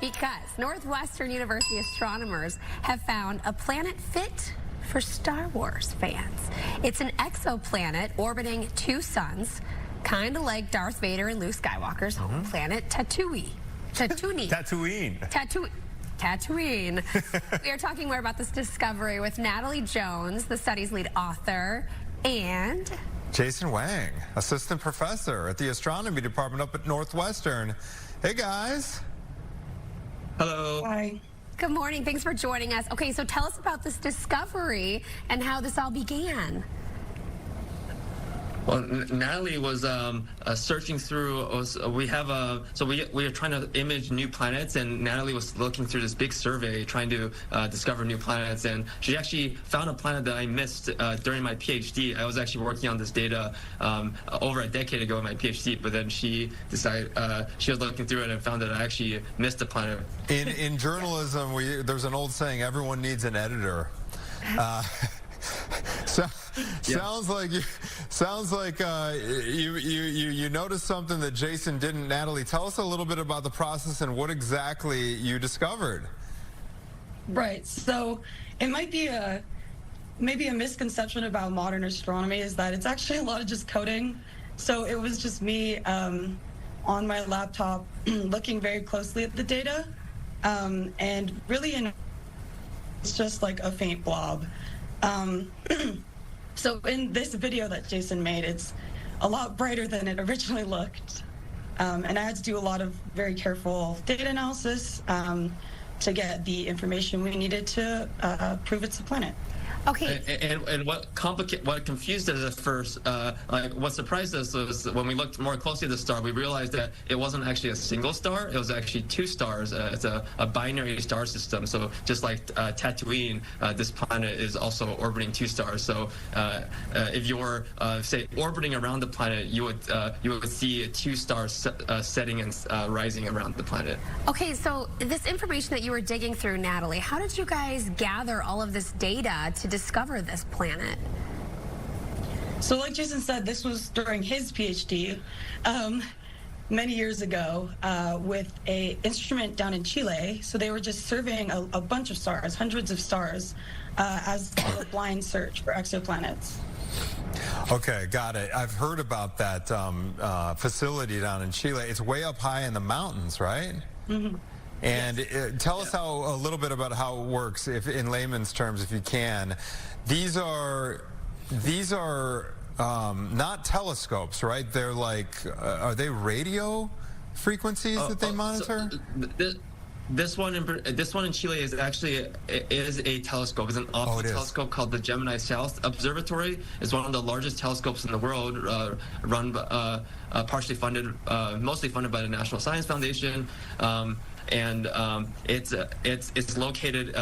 because Northwestern University astronomers have found a planet fit for Star Wars fans. It's an exoplanet orbiting two suns, kind of like Darth Vader and Luke Skywalker's home planet, Tatooine. We are talking more about this discovery with Natalie Jones, the study's lead author, and Jason Wang, assistant professor at the astronomy department up at Northwestern. Hey, guys. Hello. Hi. Good morning. Thanks for joining us. Okay, so tell us about this discovery and how this all began. Well, Natalie was searching through. We are trying to image new planets, and Natalie was looking through this big survey trying to discover new planets. And she actually found a planet that I missed during my PhD. I was actually working on this data over a decade ago in my PhD, but then she decided she was looking through it and found that I actually missed a planet. In journalism, there's an old saying: everyone needs an editor. Sounds like you noticed something that Jason didn't. Natalie, tell us a little bit about the process and what exactly you discovered. Right. So it might be maybe a misconception about modern astronomy is that it's actually a lot of just coding. So it was just me on my laptop looking very closely at the data, and really it's just like a faint blob. So in this video that Jason made, it's a lot brighter than it originally looked. And I had to do a lot of very careful data analysis to get the information we needed to prove it's a planet. Okay. And what confused us at first, like what surprised us was when we looked more closely at the star, we realized that it wasn't actually a single star, it was actually two stars. It's a binary star system. So just like Tatooine, this planet is also orbiting two stars. So if you were, say, orbiting around the planet, you would see two stars setting and rising around the planet. Okay, so this information that you were digging through, Natalie, how did you guys gather all of this data to discover this planet? So like Jason said, this was during his PhD many years ago with an instrument down in Chile. So they were just surveying a bunch of stars, hundreds of stars, as a blind search for exoplanets. Okay, got it. I've heard about that facility down in Chile. It's way up high in the mountains, right? Mm-hmm. And tell us a little bit about how it works, if in layman's terms, if you can. These are not telescopes, right? They're like, are they radio frequencies that they monitor? So this one in Chile is actually a telescope. It's an optical telescope called the Gemini South Observatory. It's one of the largest telescopes in the world, run partially funded, mostly funded by the National Science Foundation. And it's located,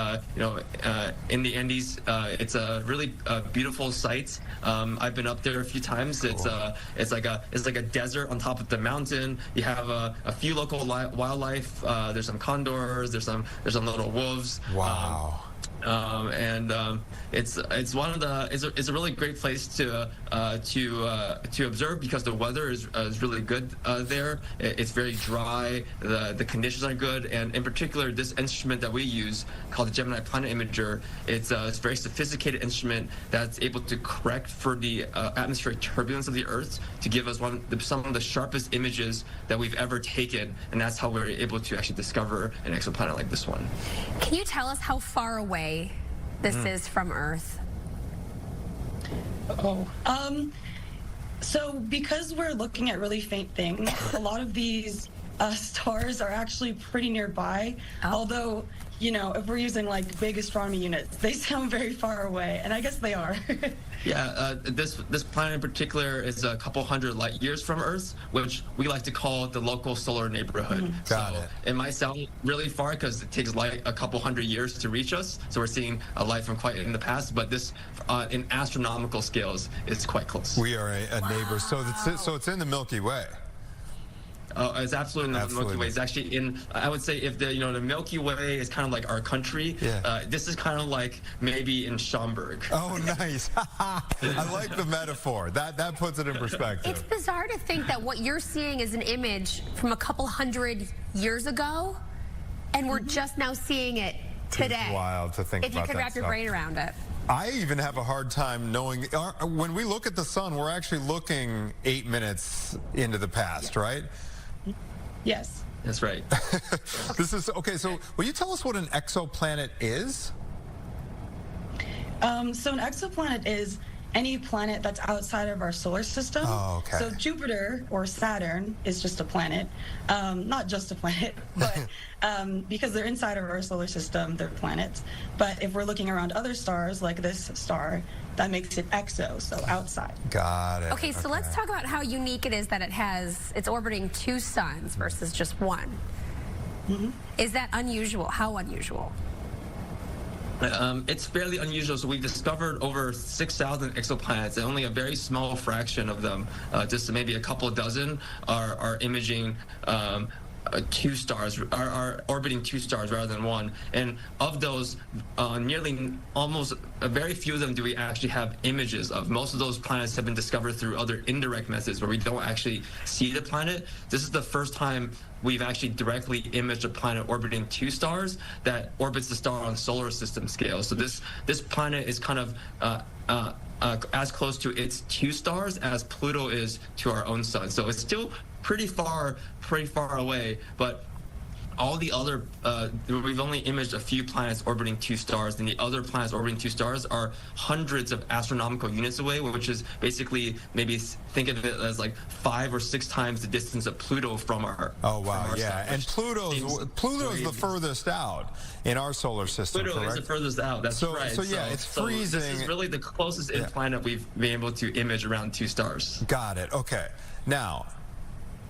in the Andes. It's a really beautiful site. I've been up there a few times. Cool. It's like a desert on top of the mountain. You have a few local wildlife. There's some condors. There's some little wolves. Wow. It's a really great place to observe because the weather is really good there. It's very dry. The conditions are good, and in particular, this instrument that we use called the Gemini Planet Imager, it's a very sophisticated instrument that's able to correct for the atmospheric turbulence of the Earth to give us some of the sharpest images that we've ever taken, and that's how we're able to actually discover an exoplanet like this one. Can you tell us how far away this is from Earth? So because we're looking at really faint things, a lot of these stars are actually pretty nearby. Although, if we're using like big astronomy units, they sound very far away, and I guess they are. Yeah, this planet in particular is a couple hundred light years from Earth, which we like to call the local solar neighborhood. Got it. It might sound really far because it takes light a couple hundred years to reach us. So we're seeing a light from quite in the past, but this, in astronomical scales, is quite close. We are a neighbor, so it's in the Milky Way. It's absolutely not the Milky Way. It's actually in, I would say, if the Milky Way is kind of like our country, this is kind of like maybe in Schaumburg. Oh, nice. I like the metaphor. That puts it in perspective. It's bizarre to think that what you're seeing is an image from a couple hundred years ago, And we're just now seeing it today. It's wild to think if about you could that wrap your stuff. brain around it. I even have a hard time knowing, when we look at the sun, we're actually looking 8 minutes into the past, right? Yes. That's right. This is, okay, so will you tell us what an exoplanet is? So an exoplanet is any planet that's outside of our solar system. Oh, okay. So Jupiter or Saturn is just a planet. Not just a planet, but because they're inside of our solar system, they're planets. But if we're looking around other stars, like this star, that makes it exo, so outside. Got it. Okay, so let's talk about how unique it is that it's orbiting 2 suns versus just one. Mm-hmm. Is that unusual? How unusual? It's fairly unusual. So we've discovered over 6,000 exoplanets, and only a very small fraction of them, just maybe a couple dozen, are imaging 2 stars, are orbiting 2 stars rather than 1. And of those, very few of them do we actually have images of. Most of those planets have been discovered through other indirect methods where we don't actually see the planet. This is the first time we've actually directly imaged a planet orbiting 2 stars that orbits the star on solar system scale. So this planet is kind of as close to its 2 stars as Pluto is to our own sun. So it's still pretty far away, but all the other, we've only imaged a few planets orbiting 2 stars, and the other planets orbiting 2 stars are hundreds of astronomical units away, which is basically, maybe think of it as like 5 or 6 times the distance of Pluto from our. Oh wow, from our yeah, sun, and Pluto's the furthest out in our solar system. Pluto correct? is the furthest out. That's right. So yeah, it's freezing. This is really the closest planet we've been able to image around 2 stars. Got it. Okay, now,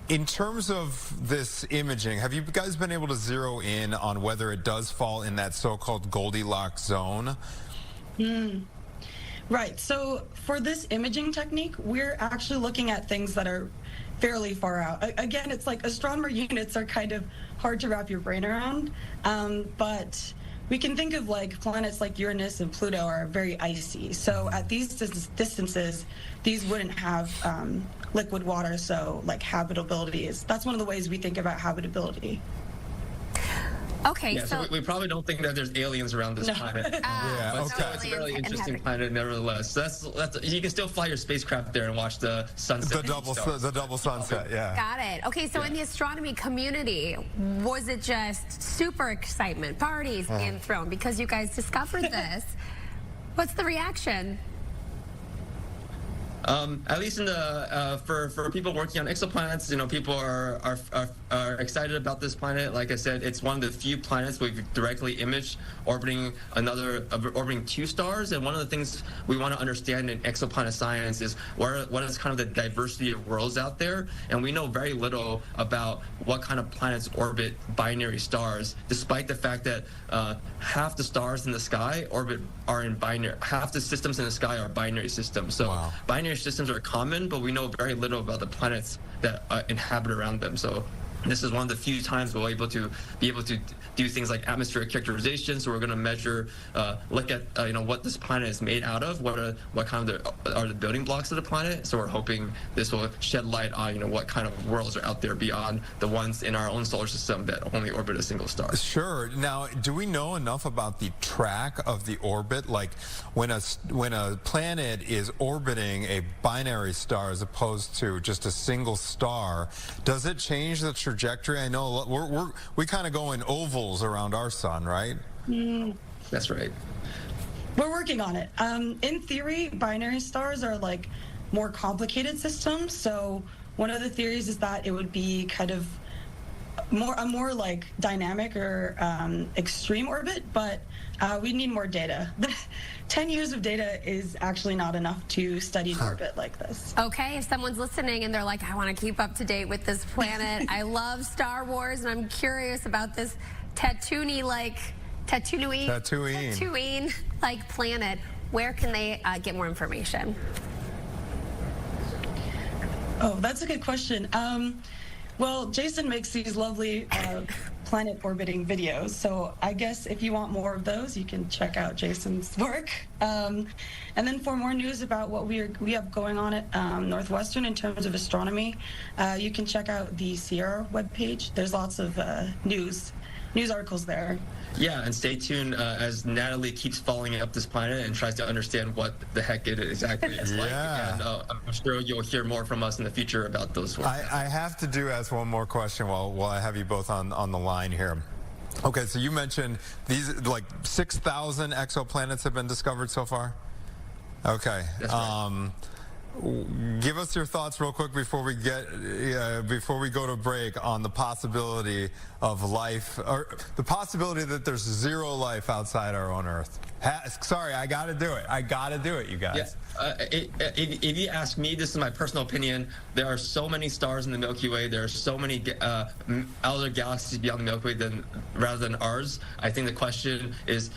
in terms of this imaging, have you guys been able to zero in on whether it does fall in that so-called Goldilocks zone? Right. So for this imaging technique, we're actually looking at things that are fairly far out. Again, it's like astronomer units are kind of hard to wrap your brain around, but we can think of like planets like Uranus and Pluto are very icy. So at these distances, these wouldn't have liquid water, so like habitability that's one of the ways we think about habitability. Okay, yeah, so we probably don't think that there's aliens around this planet. Yeah, but okay. it's a really interesting planet nevertheless. So that's you can still fly your spacecraft there and watch the sunset. The double sunset, yeah. Got it. Okay, so in the astronomy community, was it just super excitement, parties being thrown because you guys discovered this? What's the reaction? At least in the for people working on exoplanets, people are excited about this planet. Like I said, it's one of the few planets we've directly imaged orbiting 2 stars. And one of the things we want to understand in exoplanet science is what is kind of the diversity of worlds out there. And we know very little about what kind of planets orbit binary stars, despite the fact that half the stars in the sky are in binary. Half the systems in the sky are binary systems. So binary systems are common, but we know very little about the planets that inhabit around them. So this is one of the few times we'll be able to do things like atmospheric characterization. So we're going to measure, look at what this planet is made out of, what kind of are the building blocks of the planet. So we're hoping this will shed light on what kind of worlds are out there beyond the ones in our own solar system that only orbit a single star. Sure. Now, do we know enough about the track of the orbit? Like when a planet is orbiting a binary star as opposed to just a single star, does it change the trajectory? I know we kind of go in ovals around our sun, right? That's right. We're working on it. In theory, binary stars are like more complicated systems. So one of the theories is that it would be kind of a more like dynamic or extreme orbit, but we need more data. 10 years of data is actually not enough to study an orbit like this. Okay, if someone's listening and they're like, I want to keep up to date with this planet, I love Star Wars, and I'm curious about this Tatooine-like planet, where can they get more information? Oh, that's a good question. Well, Jason makes these lovely planet orbiting videos, so I guess if you want more of those, you can check out Jason's work. And then for more news about what we have going on at Northwestern in terms of astronomy, you can check out the Sierra webpage. There's lots of news news articles there. Yeah, and stay tuned as Natalie keeps following up this planet and tries to understand what the heck it exactly is like. And I'm sure you'll hear more from us in the future about those sorts. I have to ask one more question while I have you both on the line here. Okay, so you mentioned these, like 6,000 exoplanets have been discovered so far? Okay. That's right. Give us your thoughts real quick before we go to break on the possibility of life, or the possibility that there's zero life outside our own Earth. Sorry, I got to do it. I got to do it, you guys. Yeah. If you ask me, this is my personal opinion. There are so many stars in the Milky Way. There are so many other galaxies beyond the Milky Way rather than ours. I think the question is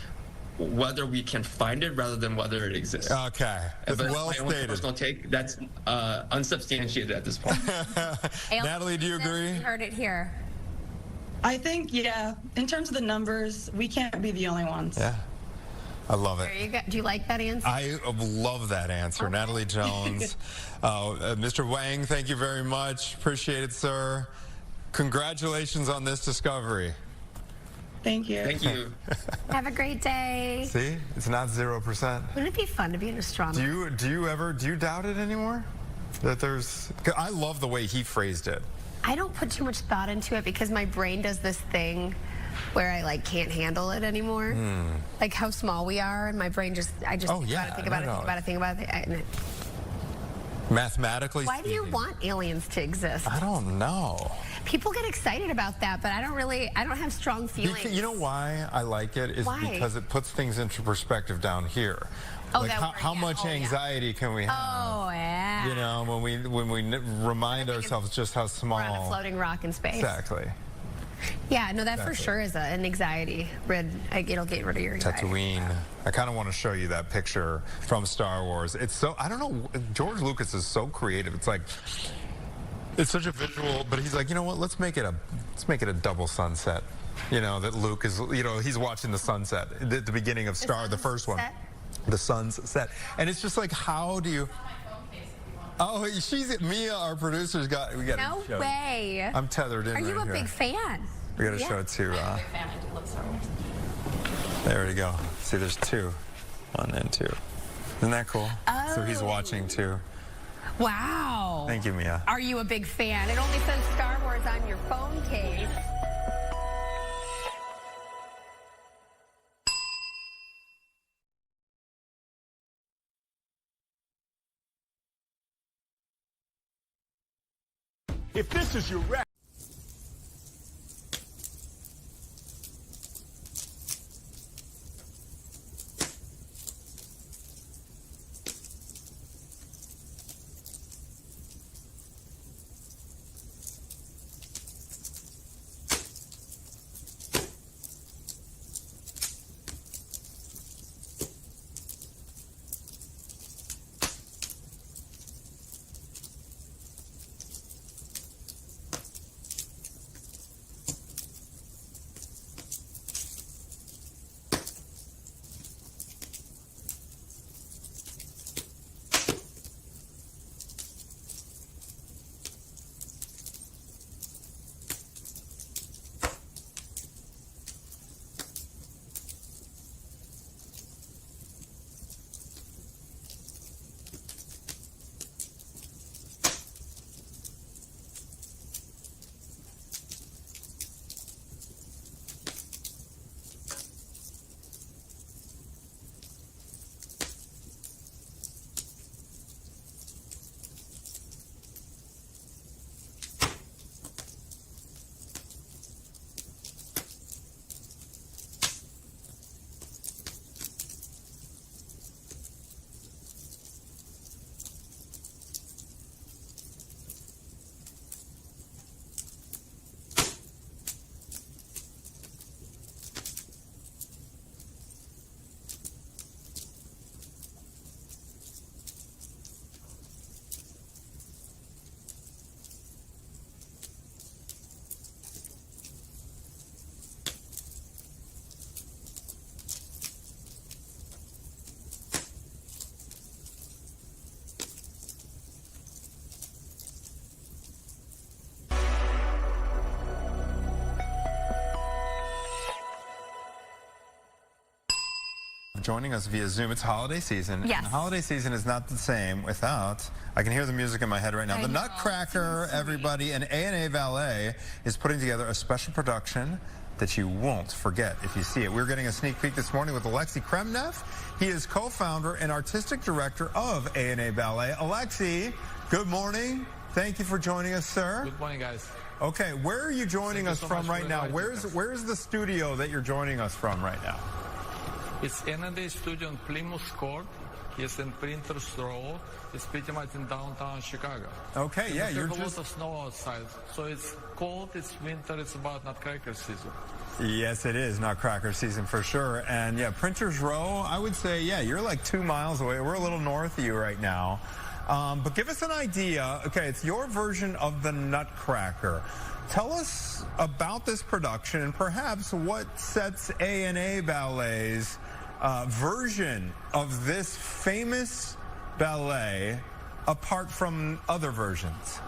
whether we can find it rather than whether it exists. Okay, that's well stated. My own personal take, that's unsubstantiated at this point. Natalie, do you agree? You heard it here. I think, yeah, in terms of the numbers, we can't be the only ones. Yeah. I love it. There you go. Do you like that answer? I love that answer. Okay. Natalie Jones. Mr. Wang, thank you very much. Appreciate it, sir. Congratulations on this discovery. Thank you. Thank you. Have a great day. See, it's not 0%. Wouldn't it be fun to be an astronomer? Do you doubt it anymore? That there's, I love the way he phrased it. I don't put too much thought into it because my brain does this thing where I like can't handle it anymore. Like how small we are, and my brain I just think about it. Mathematically Why do you want aliens to exist? I don't know. People get excited about that, but I don't have strong feelings. You know why I like it? Is because it puts things into perspective down here. Oh, like how much anxiety can we have? Oh, yeah. You know, when we remind ourselves just how small. We're on a floating rock in space. Exactly. Yeah, no, that for sure is an anxiety. It'll get rid of your anxiety. Tatooine. I kind of want to show you that picture from Star Wars. It's so, I don't know, George Lucas is so creative. It's like, it's such a visual, but he's like, you know what, let's make it a double sunset. You know, that Luke is, you know, he's watching the sunset at the beginning of the first one. The sun's set. And it's just like, how do you... Oh, Mia, our producer's got. We got. No way. I'm tethered in. Are you right a here. big fan? We got to show it to. I'm a big fan. I do love Star Wars. There we go. See, there's two, 1 and 2. Isn't that cool? Oh. So he's watching too. Wow. Thank you, Mia. Are you a big fan? It only says Star Wars on your phone case. If this is your rap. joining us via Zoom. It's holiday season. Yes. And the holiday season is not the same without, I can hear the music in my head right now. The Nutcracker, everybody, and A&A Ballet is putting together a special production that you won't forget if you see it. We're getting a sneak peek this morning with Alexei Kremnev. He is co-founder and artistic director of A&A Ballet. Alexei, good morning. Thank you for joining us, sir. Good morning, guys. Okay, where are you joining us from right now? Where's the studio that you're joining us from right now? It's A&A studio on Plymouth Court. It's in Printers Row. It's pretty much in downtown Chicago. Okay, yeah, you're just... There's a lot of snow outside, so it's cold, it's winter, it's about Nutcracker season. Yes, it is Nutcracker season for sure. And yeah, Printers Row, I would say, yeah, you're like 2 miles away. We're a little north of you right now. But give us an idea. Okay, it's your version of the Nutcracker. Tell us about this production and perhaps what sets A&A Ballet's version of this famous ballet apart from other versions.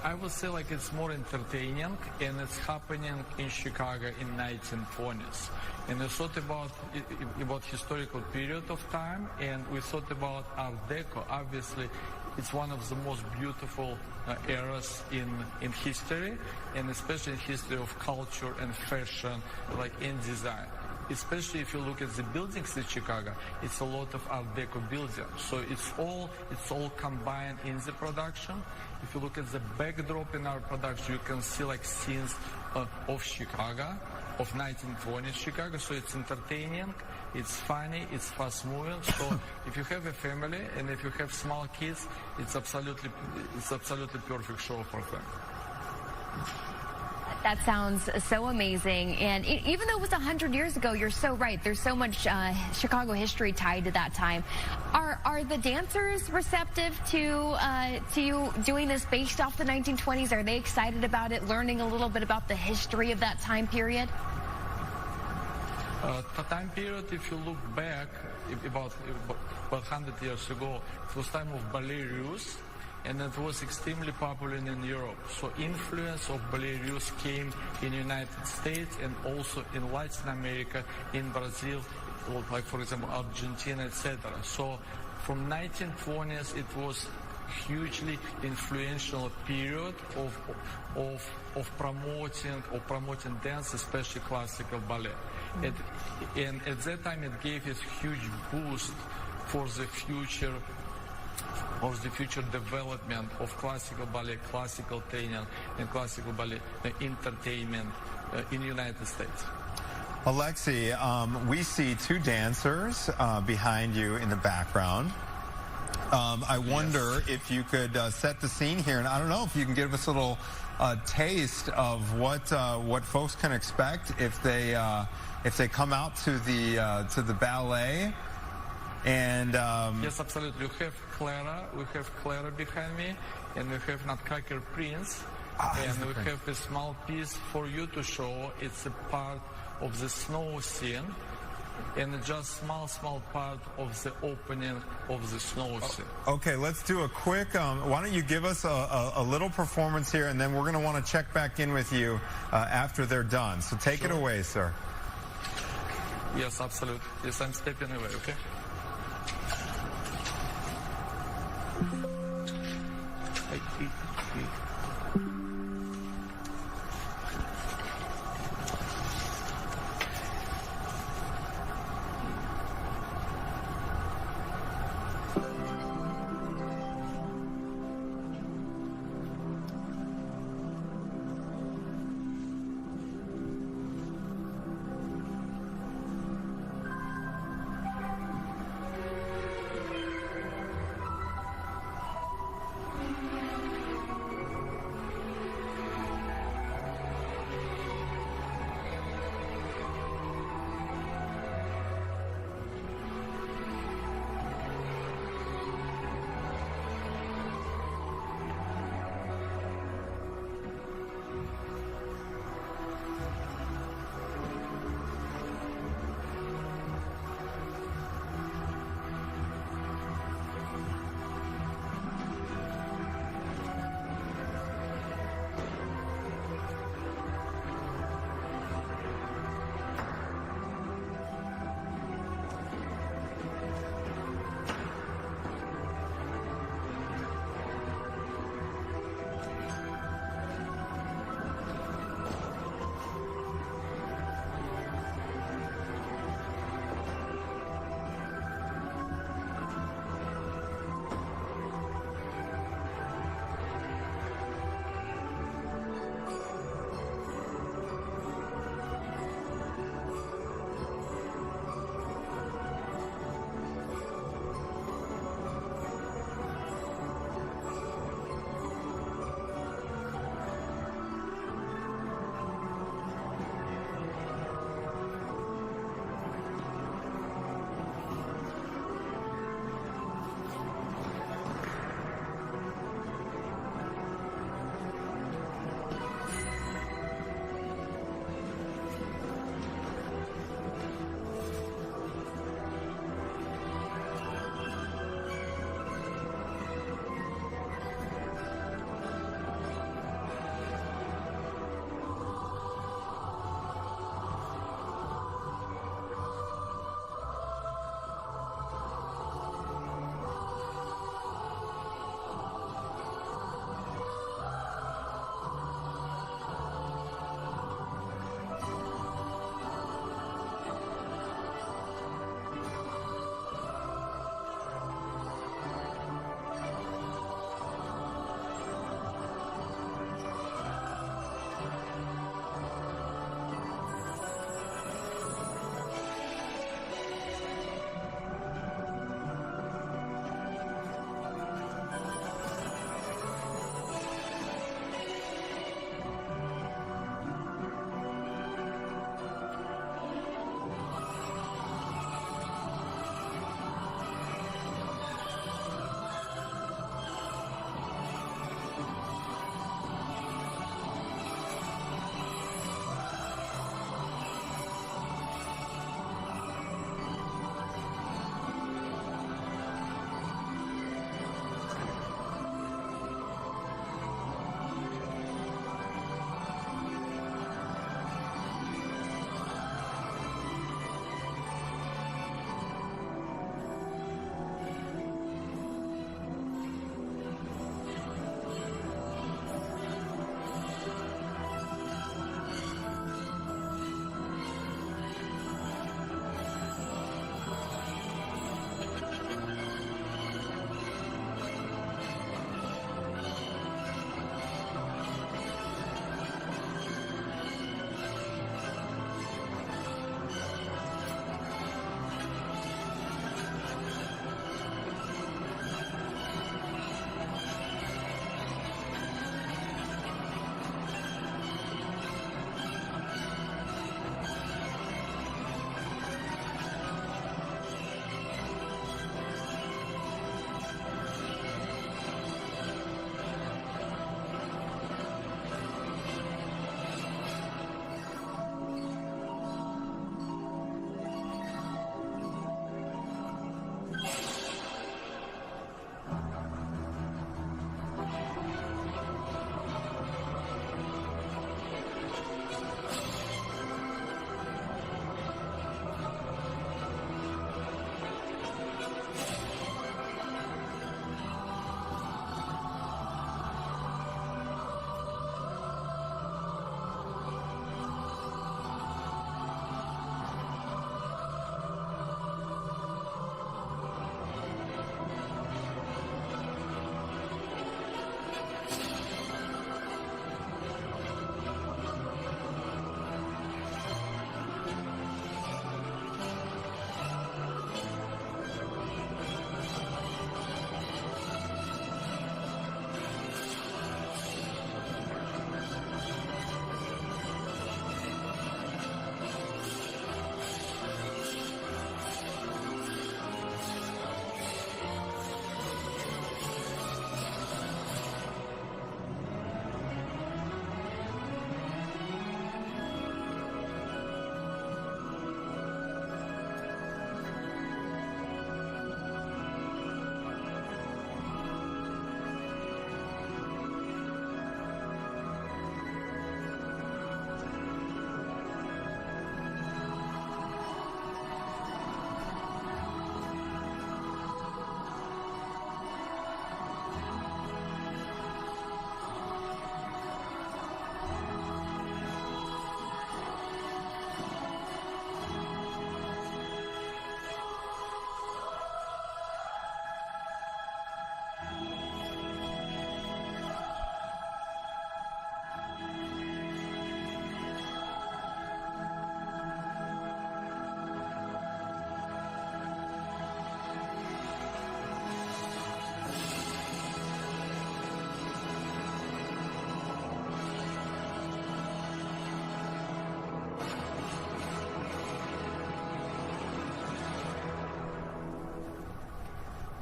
I would say like it's more entertaining, and it's happening in Chicago in 1920s. And we thought about historical period of time, and we thought about Art Deco. Obviously, it's one of the most beautiful eras in history, and especially in history of culture and fashion, like in design. Especially if you look at the buildings in Chicago, it's a lot of Art Deco buildings. So it's all combined in the production. If you look at the backdrop in our production, you can see like scenes of Chicago, of 1920s Chicago. So it's entertaining, it's funny, it's fast moving. So if you have a family and if you have small kids, it's absolutely perfect show for them. That sounds so amazing. And even though it was 100 years ago, you're so right. There's so much Chicago history tied to that time. Are the dancers receptive to you doing this based off the 1920s? Are they excited about it, learning a little bit about the history of that time period? The time period, if you look back, about 100 years ago, it was time of ballet russe. And it was extremely popular in Europe. So influence of ballet russe came in the United States and also in Latin America, in Brazil, like for example Argentina, etc. So from 1920s it was hugely influential period of promoting dance, especially classical ballet. And at that time it gave a huge boost for the future development of classical ballet, classical training, and classical ballet entertainment in the United States. Alexei, we see 2 dancers behind you in the background. I wonder if you could set the scene here, and I don't know if you can give us a little taste of what folks can expect if they come out to the ballet. And yes, absolutely. We have Clara behind me, and we have Nutcracker Prince, and we have a small piece for you to show. It's a part of the snow scene, and just small part of the opening of the snow scene. Okay, let's do a quick. Why don't you give us a little performance here, and then we're going to want to check back in with you after they're done. So take it away, sir. Yes, absolutely. Yes, I'm stepping away. Okay.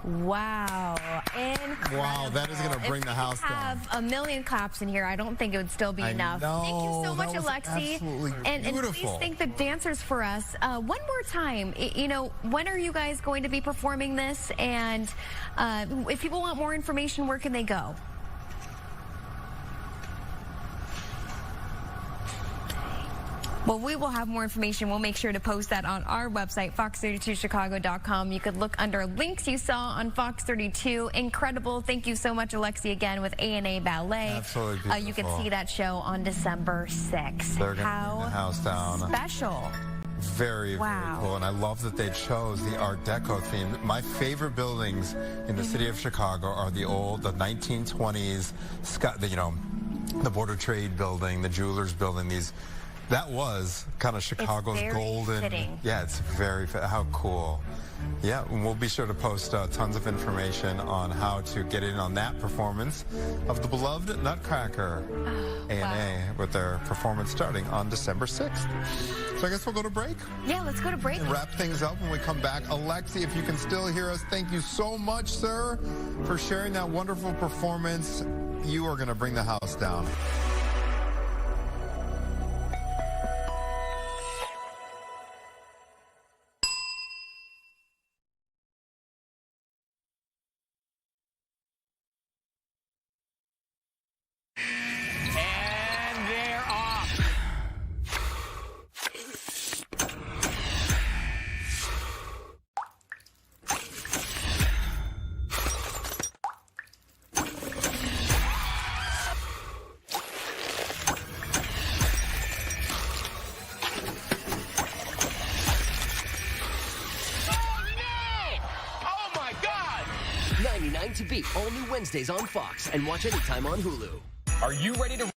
Wow. Incredible. Wow, that is going to bring the house down. Have a million claps in here. I don't think it would still be enough. Know, thank you so much, Alexi. Absolutely and beautiful. please thank the dancers for us. One more time, you know, when are you guys going to be performing this? And if people want more information, where can they go? Well, we will have more information. We'll make sure to post that on our website, fox32chicago.com. You could look under links you saw on Fox 32. Incredible. Thank you so much, Alexi, again with A&A Ballet. Absolutely beautiful. You can see that show on December 6th. They're going to bring the house down. Special. Very, very cool. And I love that they chose the Art Deco theme. My favorite buildings in the city of Chicago are the 1920s, the Border Trade building, the Jewelers building, that was kind of Chicago's golden. Fitting. Yeah, it's very how cool. Yeah, and we'll be sure to post tons of information on how to get in on that performance of the beloved Nutcracker A&A with their performance starting on December 6th. So I guess we'll go to break. Yeah, let's go to break. And wrap things up when we come back. Alexi, if you can still hear us, thank you so much, sir, for sharing that wonderful performance. You are going to bring the house down. To Beat, all new Wednesdays on Fox, and watch anytime on Hulu. Are you ready to...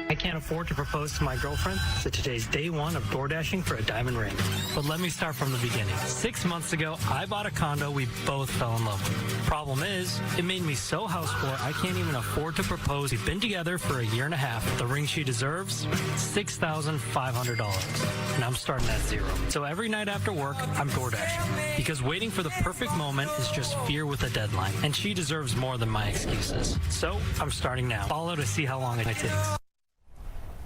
I can't afford to propose to my girlfriend, so today's day one of door dashing for a diamond ring. But let me start from the beginning. 6 months ago, I bought a condo we both fell in love with. Problem is, it made me so house poor I can't even afford to propose. We've been together for a year and a half. The ring she deserves, $6,500. And I'm starting at zero. So every night after work, I'm door dashing. Because waiting for the perfect moment is just fear with a deadline. And she deserves more than my excuses. So I'm starting now. Follow to see how long it takes.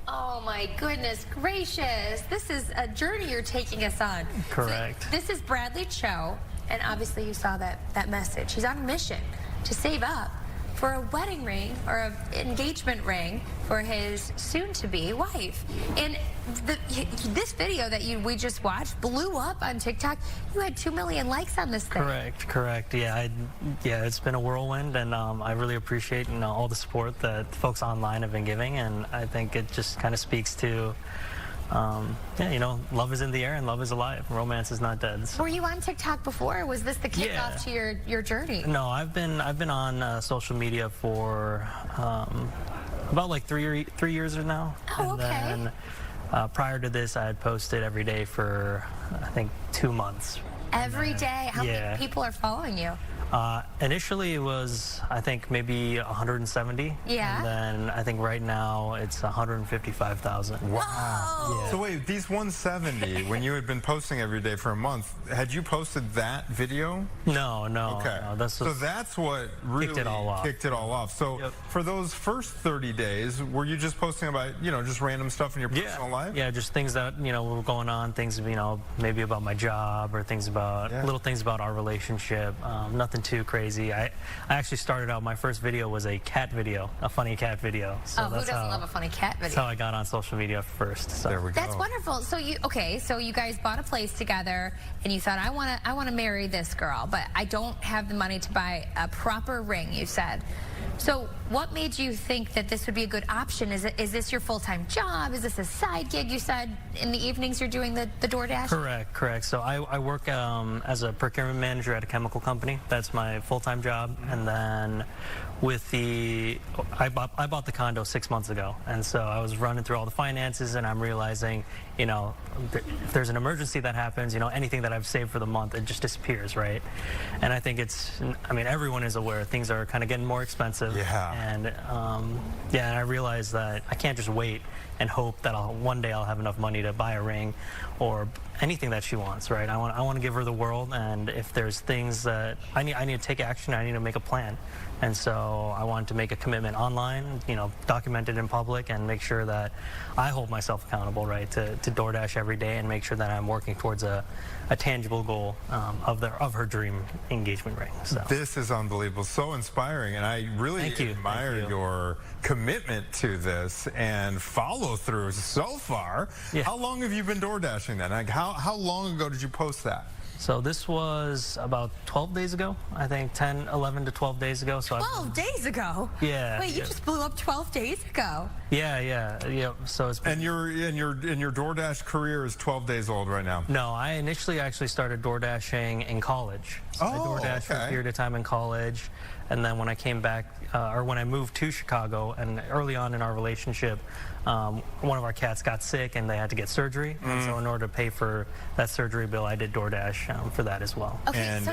Oh my goodness gracious. This is a journey you're taking us on. Correct. So this is Bradley Cho, and obviously you saw that message. He's on a mission to save up for a wedding ring or an engagement ring for his soon-to-be wife. And this video that we just watched blew up on TikTok. You had 2 million likes on this thing. Correct. Yeah, it's been a whirlwind, and I really appreciate all the support that folks online have been giving, and I think it just kind of speaks to love is in the air and love is alive. Romance is not dead. So. Were you on TikTok before? Or was this the kickoff to your journey? No, I've been on social media for about like 3 years now. Oh, okay. And then prior to this, I had posted every day for I think 2 months. Every day? How many people are following you? Initially it was, I think, maybe 170. Yeah. And then I think right now it's 155,000. Wow. Yeah. So wait, these 170, when you had been posting every day for a month, had you posted that video? No. Okay. No, so that's what really kicked it all off. So for those first 30 days, were you just posting about, just random stuff in your personal life? Yeah, just things that, were going on, things, maybe about my job or things about, little things about our relationship. Nothing too crazy. I actually started out, my first video was a cat video, a funny cat video. So who doesn't love a funny cat video? That's how I got on social media first. So. There we go. That's wonderful. So you guys bought a place together, and you thought, I want to marry this girl, but I don't have the money to buy a proper ring, you said. So what made you think that this would be a good option? Is this your full-time job? Is this a side gig? You said in the evenings you're doing the DoorDash? Correct. So I work as a procurement manager at a chemical company. That's my full-time job. And then with I bought the condo 6 months ago. And so I was running through all the finances, and I'm realizing, if there's an emergency that happens, anything that I've saved for the month, it just disappears, right? And I think everyone is aware things are kind of getting more expensive. Yeah. And and I realized that I can't just wait and hope that one day I'll have enough money to buy a ring or anything that she wants, right? I want to give her the world, and if there's things that I need to take action, I need to make a plan. And so I wanted to make a commitment online, document it in public, and make sure that I hold myself accountable, right, to DoorDash every day, and make sure that I'm working towards a tangible goal of her dream engagement ring. So. This is unbelievable, so inspiring, and I really admire your commitment to this and follow through so far. Yeah. How long have you been DoorDashing then? Like how long ago did you post that? So this was about 12 days ago, I think 11 to 12 days ago. So 12 days ago? Yeah. Wait, you just blew up 12 days ago. Yeah. So it's been... And your DoorDash career is 12 days old right now. No, I initially actually started DoorDashing in college. So I DoorDashed for a period of time in college, and then when I came back, or when I moved to Chicago, and early on in our relationship, one of our cats got sick and they had to get surgery. And so in order to pay for that surgery bill, I did DoorDash for that as well. Okay, and,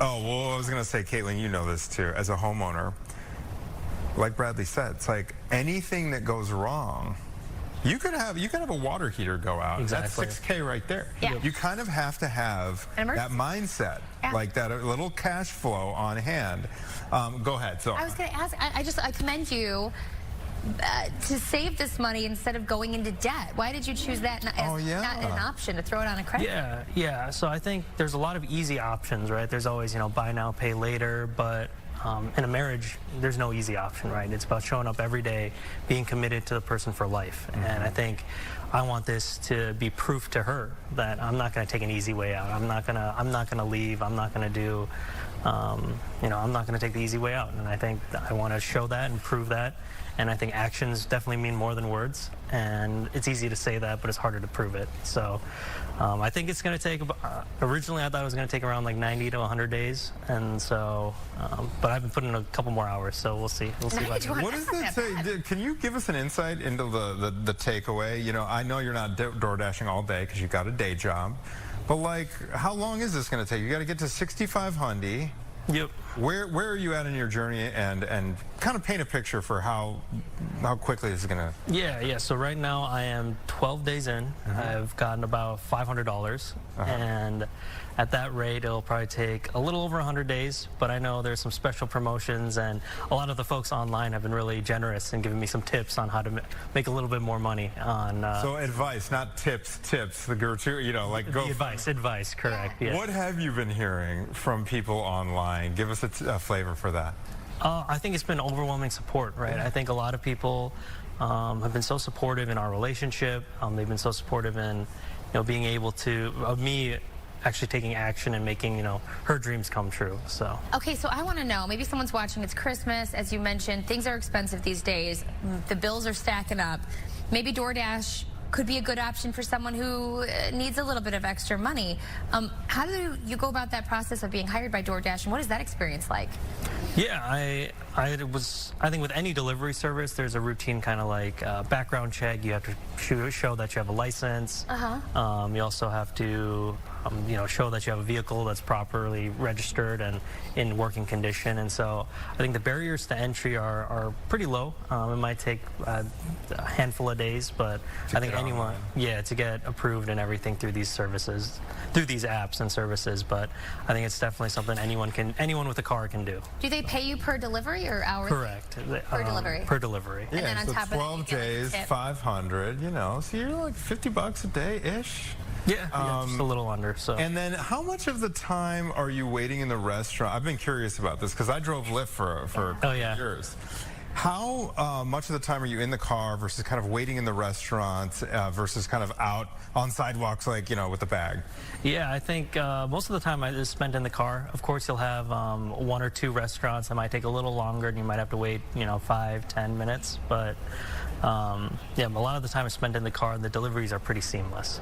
I was going to say, Caitlin, you know this too, as a homeowner, like Bradley said, it's like anything that goes wrong, you could have a water heater go out. Exactly. That's $6K right there. Yeah. You kind of have to have that mindset, like that little cash flow on hand. Go ahead. So I was going to ask, I commend you to save this money instead of going into debt. Why did you choose that not an option to throw it on a credit? Yeah. So I think there's a lot of easy options, right? There's always, buy now, pay later, but in a marriage, there's no easy option, right? It's about showing up every day, being committed to the person for life. And I think I want this to be proof to her that I'm not going to take an easy way out. I'm not going to leave. I'm not going to do, I'm not going to take the easy way out. And I think I want to show that and prove that. And I think actions definitely mean more than words. And it's easy to say that, but it's harder to prove it. So I think it's going to take, originally I thought it was going to take around like 90 to 100 days. And so, but I've been putting in a couple more hours, so we'll see. What does that say? Can you give us an insight into the takeaway? I know you're not DoorDashing all day because you've got a day job. But like, how long is this going to take? You got to get to 6,500. Yep. Where are you at in your journey, and kind of paint a picture for how quickly this is going to... Yeah. So right now I am 12 days in. I've gotten about $500. And at that rate, it'll probably take a little over 100 days, but I know there's some special promotions, and a lot of the folks online have been really generous and giving me some tips on how to make a little bit more money on... So advice, not tips, the go-to, like go... Advice, correct, yeah. What have you been hearing from people online? Give us a flavor for that. I think it's been overwhelming support, right? I think a lot of people have been so supportive in our relationship. They've been so supportive in, being able to, me actually taking action and making, her dreams come true. So. Okay, so I want to know, maybe someone's watching, it's Christmas, as you mentioned, things are expensive these days, the bills are stacking up. Maybe DoorDash could be a good option for someone who needs a little bit of extra money. How do you go about that process of being hired by DoorDash, and what is that experience like? Yeah, I think with any delivery service, there's a routine kind of like background check. You have to show that you have a license. You also have to, show that you have a vehicle that's properly registered and in working condition. And so I think the barriers to entry are pretty low. It might take a handful of days, but I think anyone, to get approved and everything through these services, through these apps and services. But I think it's definitely something anyone with a car can do. Do they pay you per delivery or hours? Correct. Per delivery. Per delivery. And then on so top 12 of that, days, 500. So you're like $50 a day ish. Yeah, just a little under. So. And then how much of the time are you waiting in the restaurant? I've been curious about this because I drove Lyft for years. How much of the time are you in the car versus kind of waiting in the restaurant versus kind of out on sidewalks like, with the bag? Yeah, I think most of the time is spent in the car. Of course, you'll have 1 or 2 restaurants that might take a little longer and you might have to wait, 5-10 minutes. But a lot of the time is spent in the car. The deliveries are pretty seamless.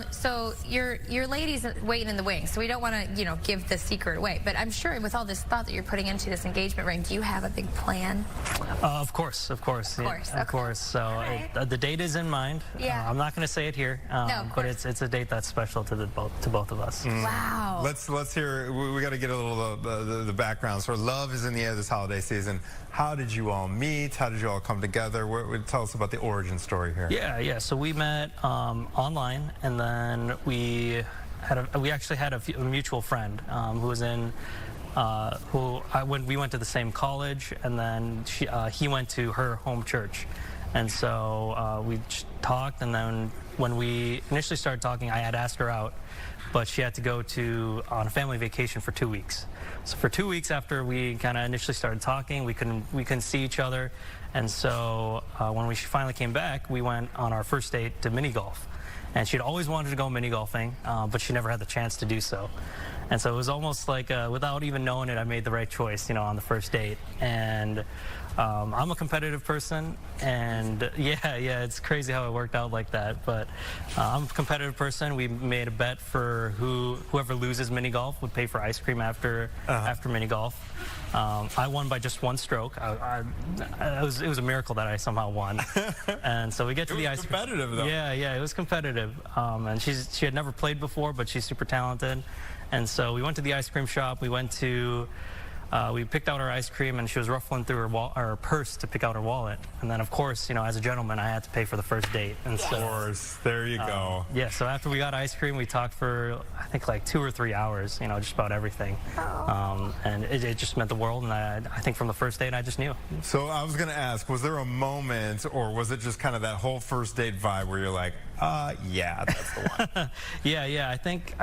So your lady's waiting in the wings, so we don't want to, give the secret away. But I'm sure with all this thought that you're putting into this engagement ring, do you have a big plan? Of course. So the date is in mind. Yeah. I'm not going to say it here, but it's a date that's special to both of us. Wow. Let's hear. We got to get a little the background. So love is in the air this holiday season. How did you all meet? How did you all come together? Tell us about the origin story here. Yeah. So we met online, and then we actually had a mutual friend who was in. We went to the same college, and then he went to her home church, and so we talked. And then when we initially started talking, I had asked her out, but she had to go on a family vacation for 2 weeks. So for 2 weeks after we kind of initially started talking, we couldn't see each other, and so when we finally came back, we went on our first date to mini golf. And she'd always wanted to go mini golfing, but she never had the chance to do so. And so it was almost like, without even knowing it, I made the right choice, on the first date. And I'm a competitive person, and it's crazy how it worked out like that. But I'm a competitive person. We made a bet for whoever loses mini golf would pay for ice cream after mini golf. I won by just 1 stroke. It was a miracle that I somehow won. And so we get to the ice cream. It was competitive, though. Yeah, it was competitive. And she had never played before, but she's super talented. And so we went to the ice cream shop. We picked out our ice cream, and she was ruffling through her purse to pick out her wallet. And then, of course, as a gentleman, I had to pay for the first date. And so, of course, there you go. Yeah, so after we got ice cream, we talked for, I think, like 2 or 3 hours, just about everything. And it just meant the world, and I think from the first date, I just knew. So I was going to ask, was there a moment, or was it just kind of that whole first date vibe where you're like, yeah, that's the one? Yeah, I think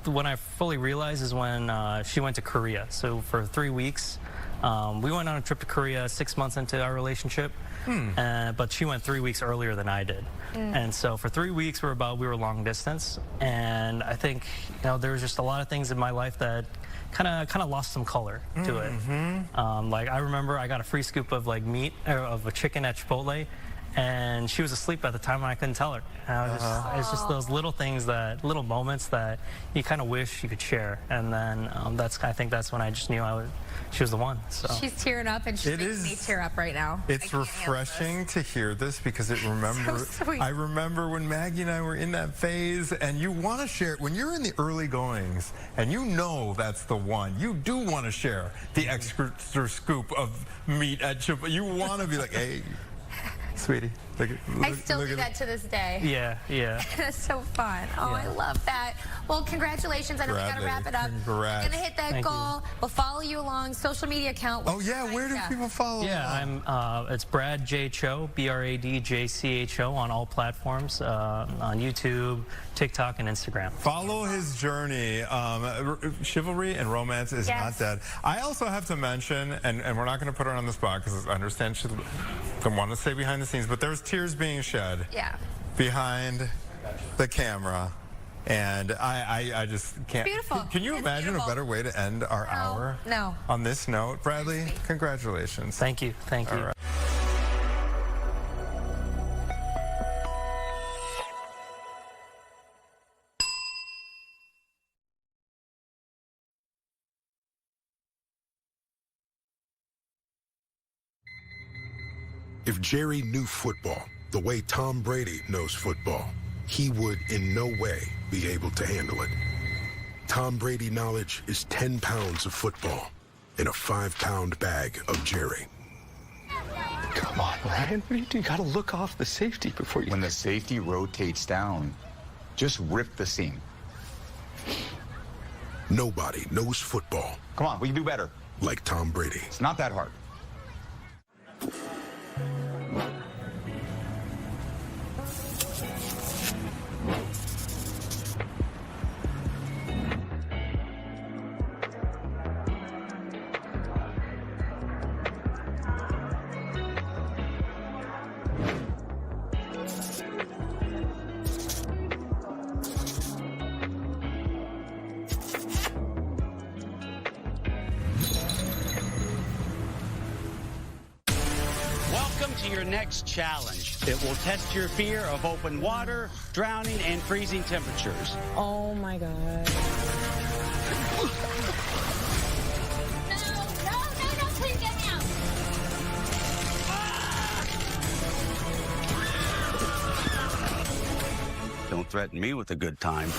when I fully realized is when she went to Korea. So for 3 weeks, we went on a trip to Korea 6 months into our relationship, but she went 3 weeks earlier than I did. And so for 3 weeks, we were long distance, and I think there was just a lot of things in my life that kind of lost some color to it. Like I remember I got a free scoop of meat of a chicken at Chipotle, and she was asleep at the time and I couldn't tell her. It's just those little things, little moments that you kind of wish you could share. And then I think that's when I just knew she was the one. So. She's tearing up, and she's making me tear up right now. It's refreshing to hear this because I remember when Maggie and I were in that phase, and you want to share, when you're in the early goings and that's the one, you do want to share the extra scoop of meat at Chipotle. You want to be like, hey, sweetie, I still do that to this day. Yeah. That's so fun. Oh, Yeah. I love that. Well, congratulations. I know we got to wrap it up. Congrats. We're going to hit that goal. We'll follow you along social media account. Oh, yeah. Where do people follow? Yeah, it's Brad J. Cho, BradJCHO on all platforms, on YouTube, TikTok, and Instagram. Follow his journey. Chivalry and romance is not dead. I also have to mention, and we're not going to put her on the spot because I understand she don't want to stay behind the scenes, but there's tears being shed behind the camera. And I just can't. Beautiful. Can you imagine a better way to end our hour? No. On this note, Bradley, congratulations. Thank you. Thank you. All right. If Jerry knew football the way Tom Brady knows football, he would in no way be able to handle it. Tom Brady knowledge is 10 pounds of football in a 5-pound bag of Jerry. Come on, Ryan. You gotta look off the safety before you... When the safety rotates down, just rip the seam. Nobody knows football. Come on, we can do better. Like Tom Brady. It's not that hard. Welcome to your next challenge. It will test your fear of open water, drowning, and freezing temperatures. Oh my God. No, please get me out. Don't threaten me with a good time.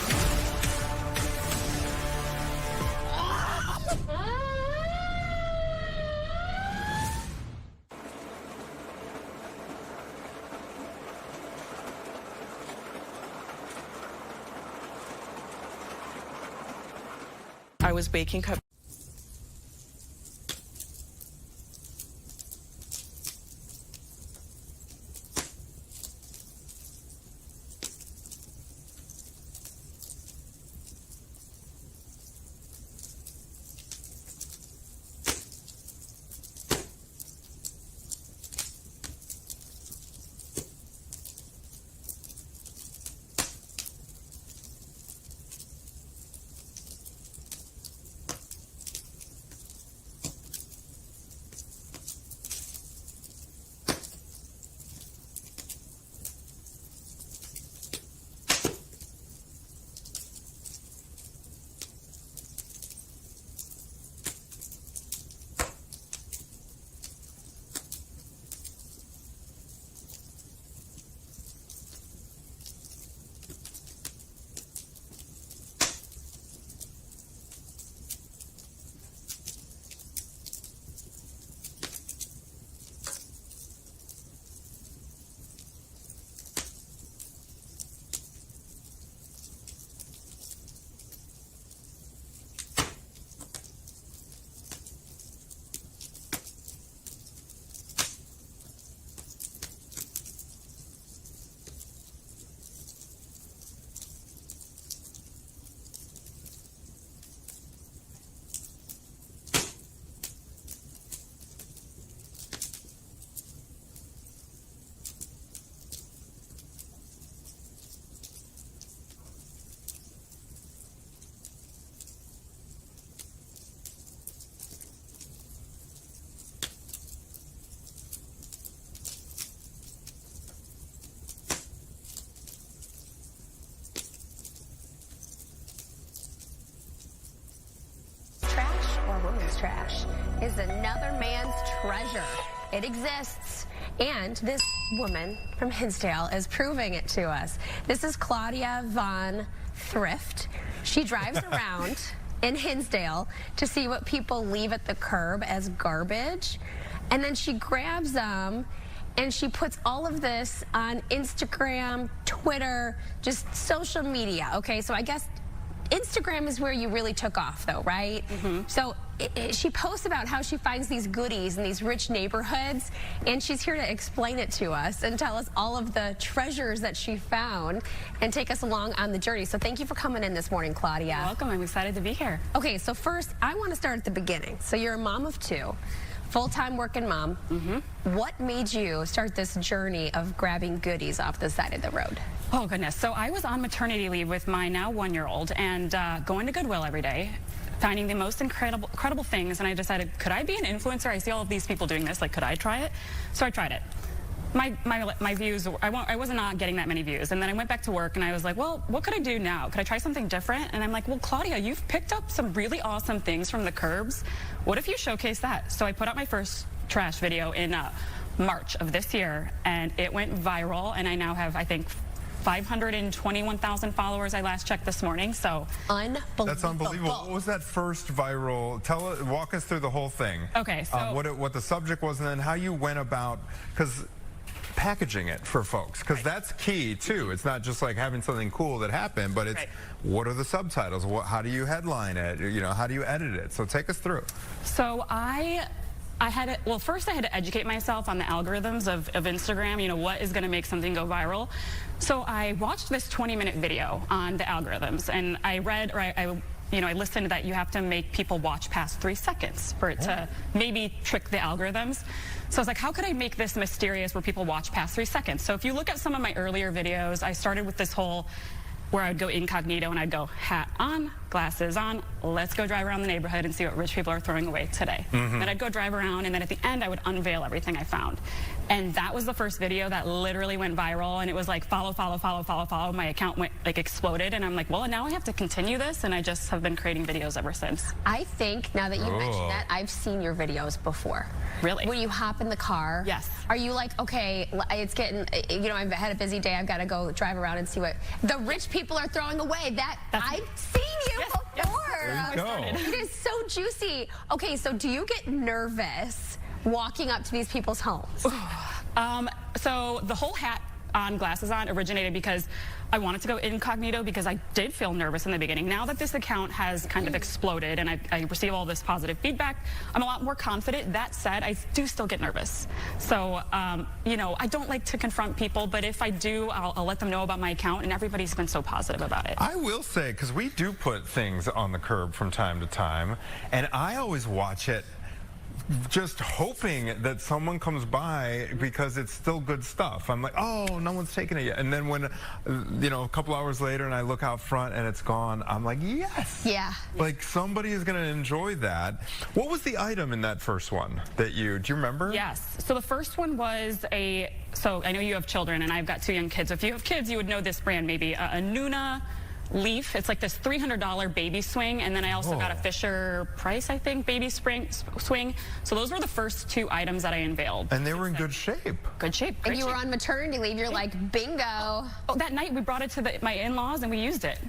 I was baking cup. Trash is another man's treasure. It exists, and this woman from Hinsdale is proving it to us. This is Claudia Von Thrift. She drives around in Hinsdale to see what people leave at the curb as garbage, and then she grabs them and she puts all of this on Instagram, Twitter, just social media. Okay, so I guess Instagram is where you really took off, though, right? So she posts about how she finds these goodies in these rich neighborhoods, and she's here to explain it to us and tell us all of the treasures that she found and take us along on the journey. So thank you for coming in this morning, Claudia. You're welcome. I'm excited to be here. Okay, so first, I want to start at the beginning. So you're a mom of 2. Full-time working mom. What made you start this journey of grabbing goodies off the side of the road? Oh, goodness. So I was on maternity leave with my now 1-year-old and going to Goodwill every day, finding the most incredible things. And I decided, could I be an influencer? I see all of these people doing this. Like, could I try it? So I tried it. My views, I was not getting that many views. And then I went back to work and I was like, well, what could I do now? Could I try something different? And I'm like, well, Claudia, you've picked up some really awesome things from the curbs. What if you showcase that? So I put out my first trash video in March of this year, and it went viral. And I now have, I think, 521,000 followers. I last checked this morning. So unbelievable. That's unbelievable. What was that first viral? Walk us through the whole thing. Okay, so what the subject was, and then how you went about, because packaging it for folks, because that's key too. It's not just like having something cool that happened, but it's what are the subtitles? How do you headline it? You know, how do you edit it? So take us through. So first I had to educate myself on the algorithms of Instagram, you know, what is going to make something go viral. So I watched this 20-minute video on the algorithms, and I read, or I listened that you have to make people watch past 3 seconds for it to maybe trick the algorithms. So I was like, how could I make this mysterious where people watch past 3 seconds? So if you look at some of my earlier videos, I started with this whole where I would go incognito and I'd go hat on, glasses on, let's go drive around the neighborhood and see what rich people are throwing away today. Then I'd go drive around, and then at the end I would unveil everything I found. And that was the first video that literally went viral, and it was like follow. My account went exploded, and I'm like, well, now I have to continue this, and I just have been creating videos ever since. I think now that you mentioned that, I've seen your videos before. Really? When you hop in the car. Yes. Are you like, okay, it's getting, you know, I've had a busy day, I've got to go drive around and see what the rich people are throwing away. I've seen you before. There you go. It is so juicy. Okay, so do you get nervous walking up to these people's homes? So the whole hat on, glasses on originated because I wanted to go incognito because I did feel nervous in the beginning. Now that this account has kind of exploded and I receive all this positive feedback, I'm a lot more confident. That said, I do still get nervous. So, you know, I don't like to confront people, but if I do, I'll let them know about my account, and everybody's been so positive about it. I will say, because we do put things on the curb from time to time, and I always watch it just hoping that someone comes by because it's still good stuff. I'm like, oh, no one's taken it yet. And then when, you know, a couple hours later and I look out front and it's gone, I'm like, yes. Yeah. Like somebody is going to enjoy that. What was the item in that first one that do you remember? Yes. So the first one was so I know you have children and I've got 2 young kids. If you have kids, you would know this brand maybe, a Nuna Leaf. It's like this $300 baby swing, and then I also got a Fisher Price, I think, baby swing. So those were the first 2 items that I unveiled. And they were in good shape. Good shape. And you were on maternity leave. You're like, bingo. Oh, that night we brought it to my in-laws and we used it.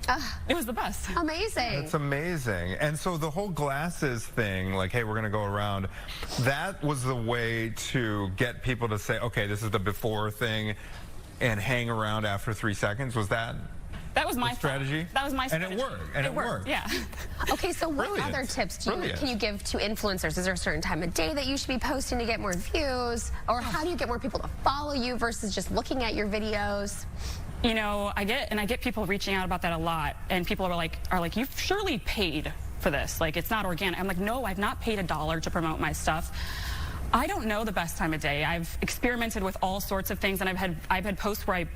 It was the best. Amazing. That's amazing. And so the whole glasses thing, like, hey, we're going to go around, that was the way to get people to say, okay, this is the before thing, and hang around after 3 seconds. Was that? That was my strategy. That was my strategy. And it worked. And it worked. Yeah. Okay, so what other tips can you give to influencers? Is there a certain time of day that you should be posting to get more views? Or how do you get more people to follow you versus just looking at your videos? You know, I get people reaching out about that a lot, and people are like, you've surely paid for this. Like, it's not organic. I'm like, no, I've not paid $1 to promote my stuff. I don't know the best time of day. I've experimented with all sorts of things, and I've had posts where I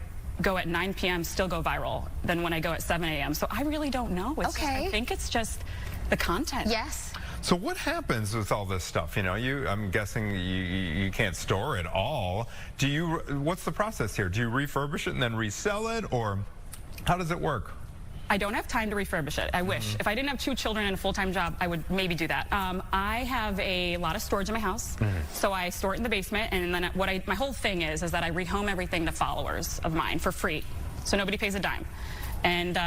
go at 9 p.m. still go viral than when I go at 7 a.m. So I really don't know. I think it's just the content. Yes. So what happens with all this stuff? You know, I'm guessing you can't store it all. What's the process here? Do you refurbish it and then resell it, or how does it work? I don't have time to refurbish it. I wish. If I didn't have 2 children and a full-time job, I would maybe do that. I have a lot of storage in my house, so I store it in the basement, and then my whole thing is that I rehome everything to followers of mine for free, so nobody pays a dime. And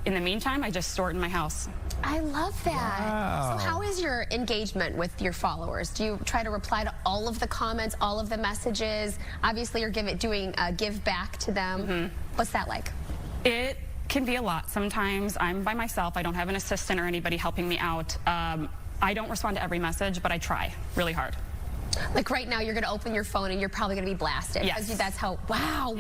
in the meantime, I just store it in my house. I love that. Wow. So how is how's your engagement with your followers? Do you try to reply to all of the comments, all of the messages? Obviously, you're doing give back to them. What's that like? It can be a lot. Sometimes I'm by myself. I don't have an assistant or anybody helping me out. I don't respond to every message, but I try really hard. Like right now, you're going to open your phone and you're probably going to be blasted. Yes. That's how, wow,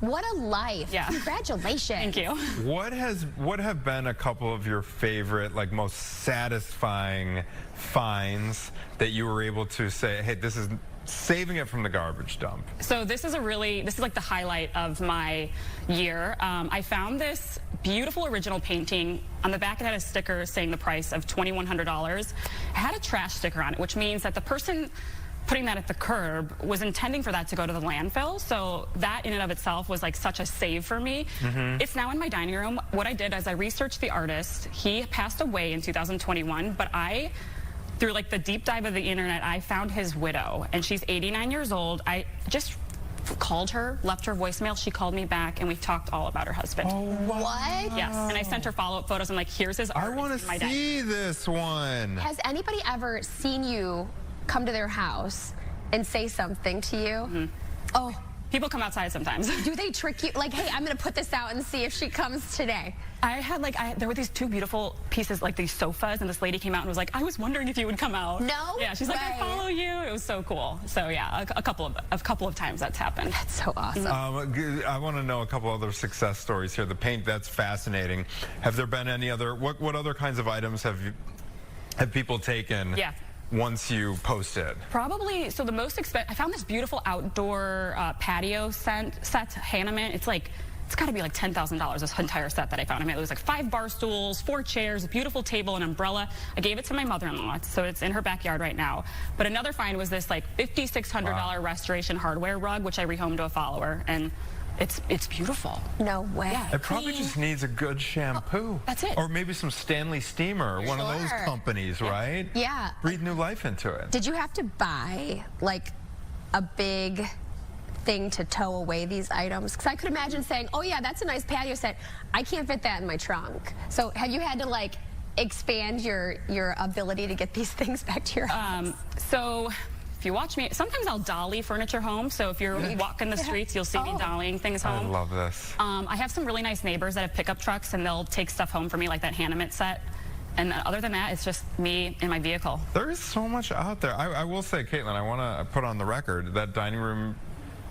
what a life. Yeah. Congratulations. Thank you. What have been a couple of your favorite, like most satisfying finds that you were able to say, hey, this is saving it from the garbage dump? So this is like the highlight of my year. I found this beautiful original painting. On the back it had a sticker saying the price of $2,100. It had a trash sticker on it, which means that the person putting that at the curb was intending for that to go to the landfill. So that in and of itself was like such a save for me. It's now in my dining room. What I did is I researched the artist. He passed away in 2021, but through like the deep dive of the internet, I found his widow, and she's 89 years old. I just called her, left her voicemail. She called me back, and we talked all about her husband. Oh, wow. What? Yes, and I sent her follow-up photos. I'm like, here's his art. I want to see this one. Has anybody ever seen you come to their house and say something to you? Oh. People come outside sometimes. Do they trick you? Like, hey, I'm going to put this out and see if she comes today. There were these two beautiful pieces, like these sofas, and this lady came out and was like, I was wondering if you would come out. No Yeah, she's like, I follow you. It was so cool. So yeah, a couple of times that's happened. That's so awesome. I want to know a couple other success stories here. The paint, that's fascinating. Have there been any other, what other kinds of items have people taken? Yeah. Once you post it? Probably, so the most expensive, I found this beautiful outdoor patio set, Hanneman. It's got to be like $10,000, this entire set that I found. I mean, it was like 5 bar stools, 4 chairs, a beautiful table, an umbrella. I gave it to my mother-in-law, so it's in her backyard right now. But another find was this like $5,600 restoration hardware rug, which I rehomed to a follower, and it's beautiful. No way. Yeah, it probably just needs a good shampoo. That's it. Or maybe some Stanley Steamer, one of those companies, right? Yeah. Breathe new life into it. Did you have to buy like a big thing to tow away these items? Because I could imagine saying, oh yeah, that's a nice patio set. I can't fit that in my trunk. So have you had to like expand your ability to get these things back to your house? So if you watch me, sometimes I'll dolly furniture home. So if you're walking the streets, you'll see me dollying things home. I love this. I have some really nice neighbors that have pickup trucks, and they'll take stuff home for me, like that Hanneman set. And other than that, it's just me in my vehicle. There is so much out there. I will say, Caitlin, I want to put on the record that dining room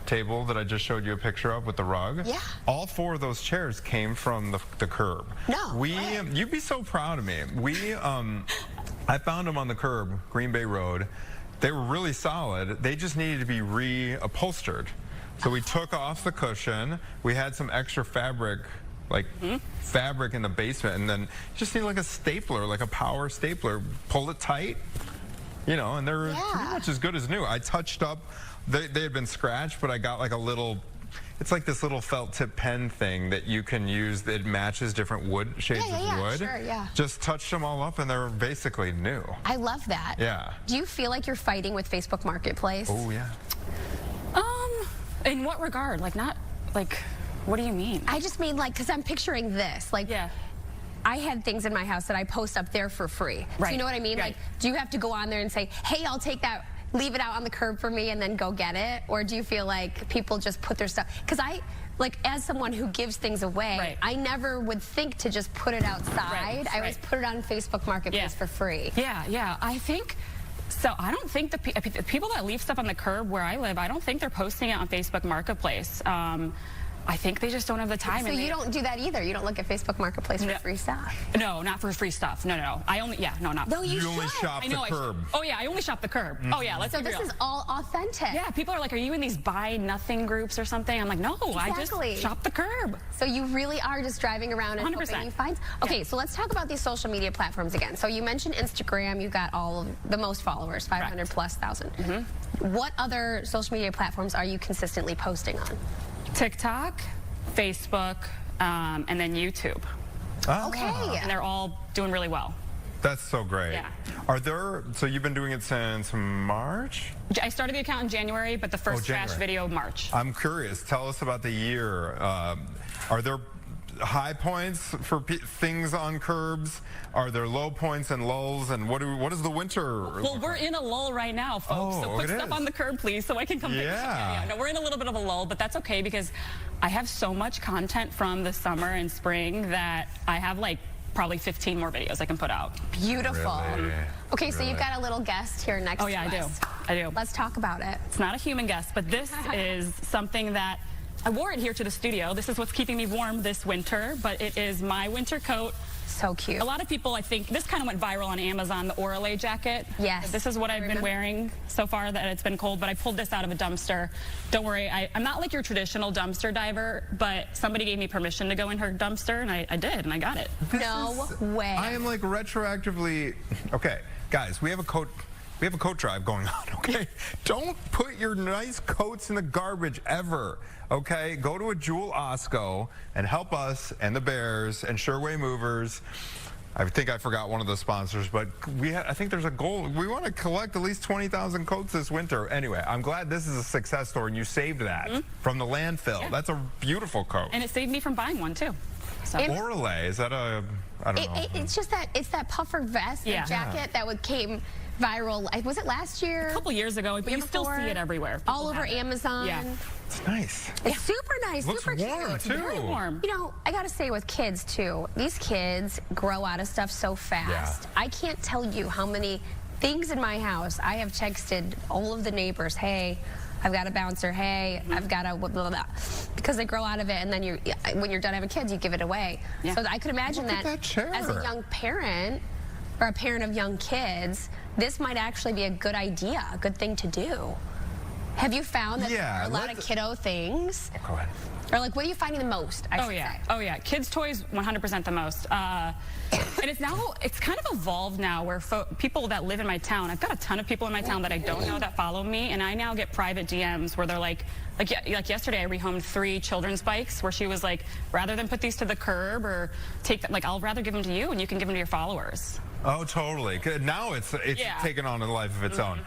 table that I just showed you a picture of with the rug. Yeah. All 4 of those chairs came from the curb. No. You'd be so proud of me. I found them on the curb, Green Bay Road. They were really solid. They just needed to be reupholstered. So we took off the cushion. We had some extra fabric, like fabric in the basement, and then just need like a stapler, like a power stapler. Pull it tight, you know, and they're pretty much as good as new. I touched up. They had been scratched, but I got like a little, it's like this little felt tip pen thing that you can use that matches different shades of wood. Sure, yeah. Just touched them all up and they're basically new. I love that. Yeah. Do you feel like you're fighting with Facebook Marketplace? Oh, yeah. In what regard? Like what do you mean? I just mean like, because I'm picturing this. Like, I had things in my house that I post up there for free. Right. So you know what I mean? Right. Like, do you have to go on there and say, hey, I'll take that, leave it out on the curb for me and then go get it? Or do you feel like people just put their stuff? Because as someone who gives things away, I never would think to just put it outside. I always put it on Facebook Marketplace for free. Yeah. I think, so I don't think the people that leave stuff on the curb where I live, I don't think they're posting it on Facebook Marketplace. I think they just don't have the time. So you don't do that either? You don't look at Facebook Marketplace for free stuff? No, not for free stuff. No. I only, not. No, you only shop the curb. Oh yeah, I only shop the curb. Oh yeah, let's be real. So this is all authentic. Yeah, people are like, are you in these buy nothing groups or something? I'm like, no, I just shop the curb. So you really are just driving around and 100%. hoping you find. Okay, so let's talk about these social media platforms again. So you mentioned Instagram. You got the most followers, 500,000+. What other social media platforms are you consistently posting on? TikTok, Facebook, and then YouTube. Okay. And they're all doing really well. That's so great. Yeah. So you've been doing it since March? I started the account in January, but the first trash video March. I'm curious. Tell us about the year. Are there high points for things on curbs? Are there low points and lulls? And what is the winter? Well, we're in a lull right now, folks. Oh, so put stuff on the curb, please, so I can come. Yeah. No, we're in a little bit of a lull, but that's okay because I have so much content from the summer and spring that I have like probably 15 more videos I can put out. Beautiful. Really? Okay, so you've got a little guest here next to us. Oh yeah, I do. Let's talk about it. It's not a human guest, but this is something that I wore it here to the studio. This is what's keeping me warm this winter, but it is my winter coat. So cute. A lot of people, I think, this kind of went viral on Amazon, the Orale jacket. Yes. This is what I've been wearing so far that it's been cold, but I pulled this out of a dumpster. Don't worry, I'm not like your traditional dumpster diver, but somebody gave me permission to go in her dumpster, and I did, and I got it. No way. I am like retroactively, okay, guys, we have a coat drive going on, okay? Don't put your nice coats in the garbage ever, okay? Go to a Jewel Osco and help us and the Bears and Sherway Movers. I think I forgot one of the sponsors, but I think there's a goal. We want to collect at least 20,000 coats this winter. Anyway, I'm glad this is a success story and you saved that from the landfill. Yeah. That's a beautiful coat. And it saved me from buying one, too. So. Orale, is that I don't know. It's just that, it's that puffer vest, that jacket that came viral. Was it last year? A couple years ago, but you still see it everywhere. All over Amazon. Yeah. It's nice. It's super nice. Looks super warm, cute. too. Very warm. You know, I got to say with kids, too, these kids grow out of stuff so fast. Yeah. I can't tell you how many things in my house I have texted all of the neighbors, hey, I've got a bouncer, hey, I've got a blah, blah, blah, because they grow out of it, and then when you're done having kids, you give it away. Yeah. So I could imagine that as a young parent or a parent of young kids, this might actually be a good idea, a good thing to do. Have you found that there are a lot of kiddo things? Go ahead. Or like, what are you finding the most? Oh yeah, kids' toys 100% the most. And it's kind of evolved now where people that live in my town, I've got a ton of people in my town that I don't know that follow me, and I now get private DMs where they're like yesterday I rehomed 3 children's bikes where she was like, rather than put these to the curb or take them, like, I'll rather give them to you and you can give them to your followers. Oh, totally. Now it's taken on a life of its own.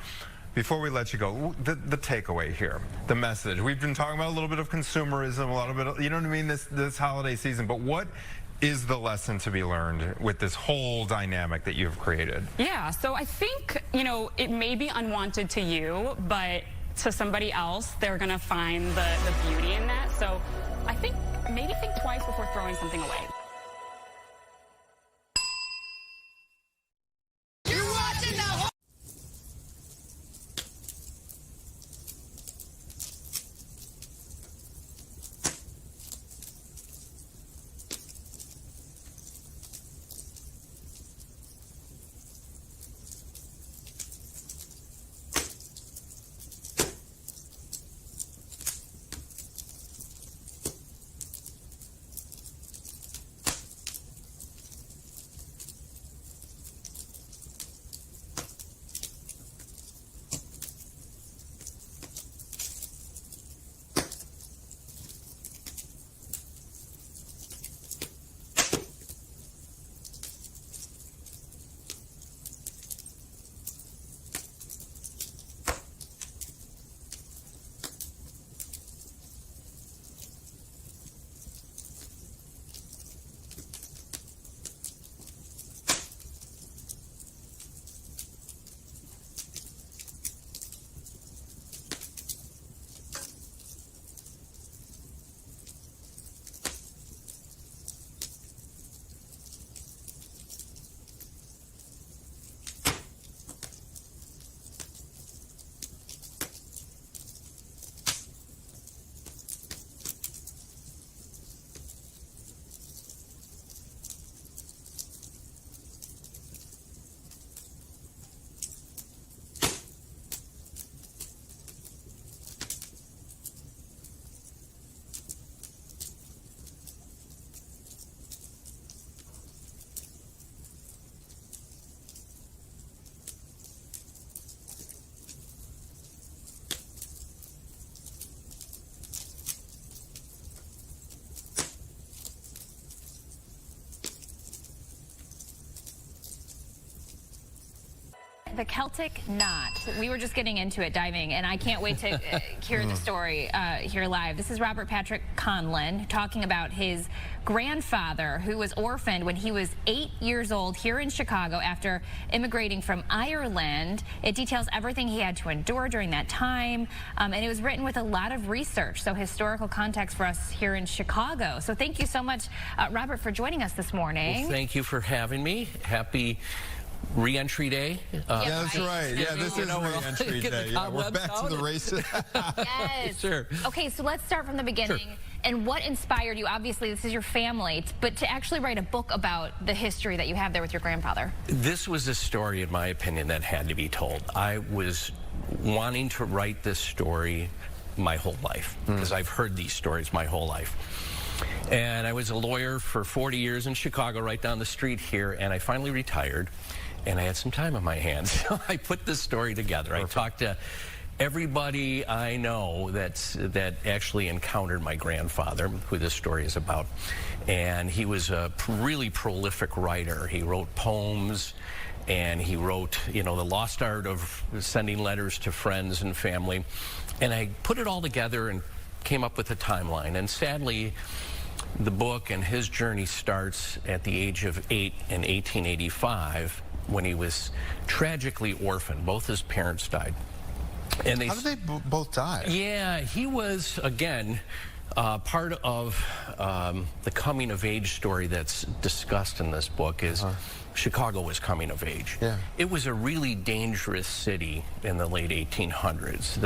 Before we let you go, the takeaway here, the message. We've been talking about a little bit of consumerism, a little bit of, you know what I mean, this holiday season, but what is the lesson to be learned with this whole dynamic that you've created? Yeah, so I think, you know, it may be unwanted to you, but to somebody else, they're going to find the beauty in that. So I think maybe think twice before throwing something away. the Celtic knot. We were just getting into it, diving, and I can't wait to hear the story here live. This is Robert Patrick Conlon talking about his grandfather who was orphaned when he was 8 years old here in Chicago after immigrating from Ireland. It details everything he had to endure during that time, and it was written with a lot of research, so historical context for us here in Chicago. So thank you so much, Robert, for joining us this morning. Well, thank you for having me. Happy Re-entry day. Yeah, that's right. Yeah, this is re-entry day. Yeah, we're back to the races. Yes. Sure. Okay, so let's start from the beginning. Sure. And what inspired you? Obviously, this is your family, but to actually write a book about the history that you have there with your grandfather. This was a story, in my opinion, that had to be told. I was wanting to write this story my whole life because I've heard these stories my whole life. And I was a lawyer for 40 years in Chicago, right down the street here, and I finally retired. And I had some time on my hands, so I put this story together. Perfect. I talked to everybody I know that actually encountered my grandfather, who this story is about. And he was a really prolific writer. He wrote poems, and he wrote, you know, The Lost Art of Sending Letters to Friends and Family. And I put it all together and came up with a timeline. And sadly, the book and his journey starts at the age of 8 in 1885, when he was tragically orphaned. Both his parents died. And how did they both die? Yeah, he was, again, part of the coming of age story that's discussed in this book is Chicago was coming of age. Yeah. It was a really dangerous city in the late 1800s.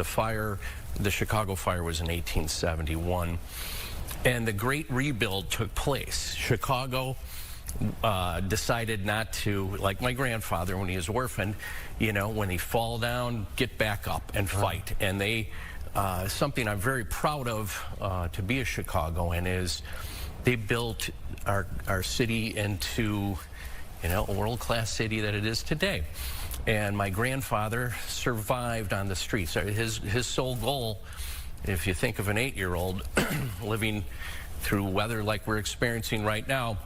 The Chicago fire was in 1871, and the Great Rebuild took place. Chicago decided not to, like my grandfather when he was orphaned, you know, when he fall down, get back up and fight. And they, something I'm very proud of to be a Chicagoan is they built our city into, you know, a world-class city that it is today. And my grandfather survived on the streets. His sole goal, if you think of an 8-year-old living through weather like we're experiencing right now,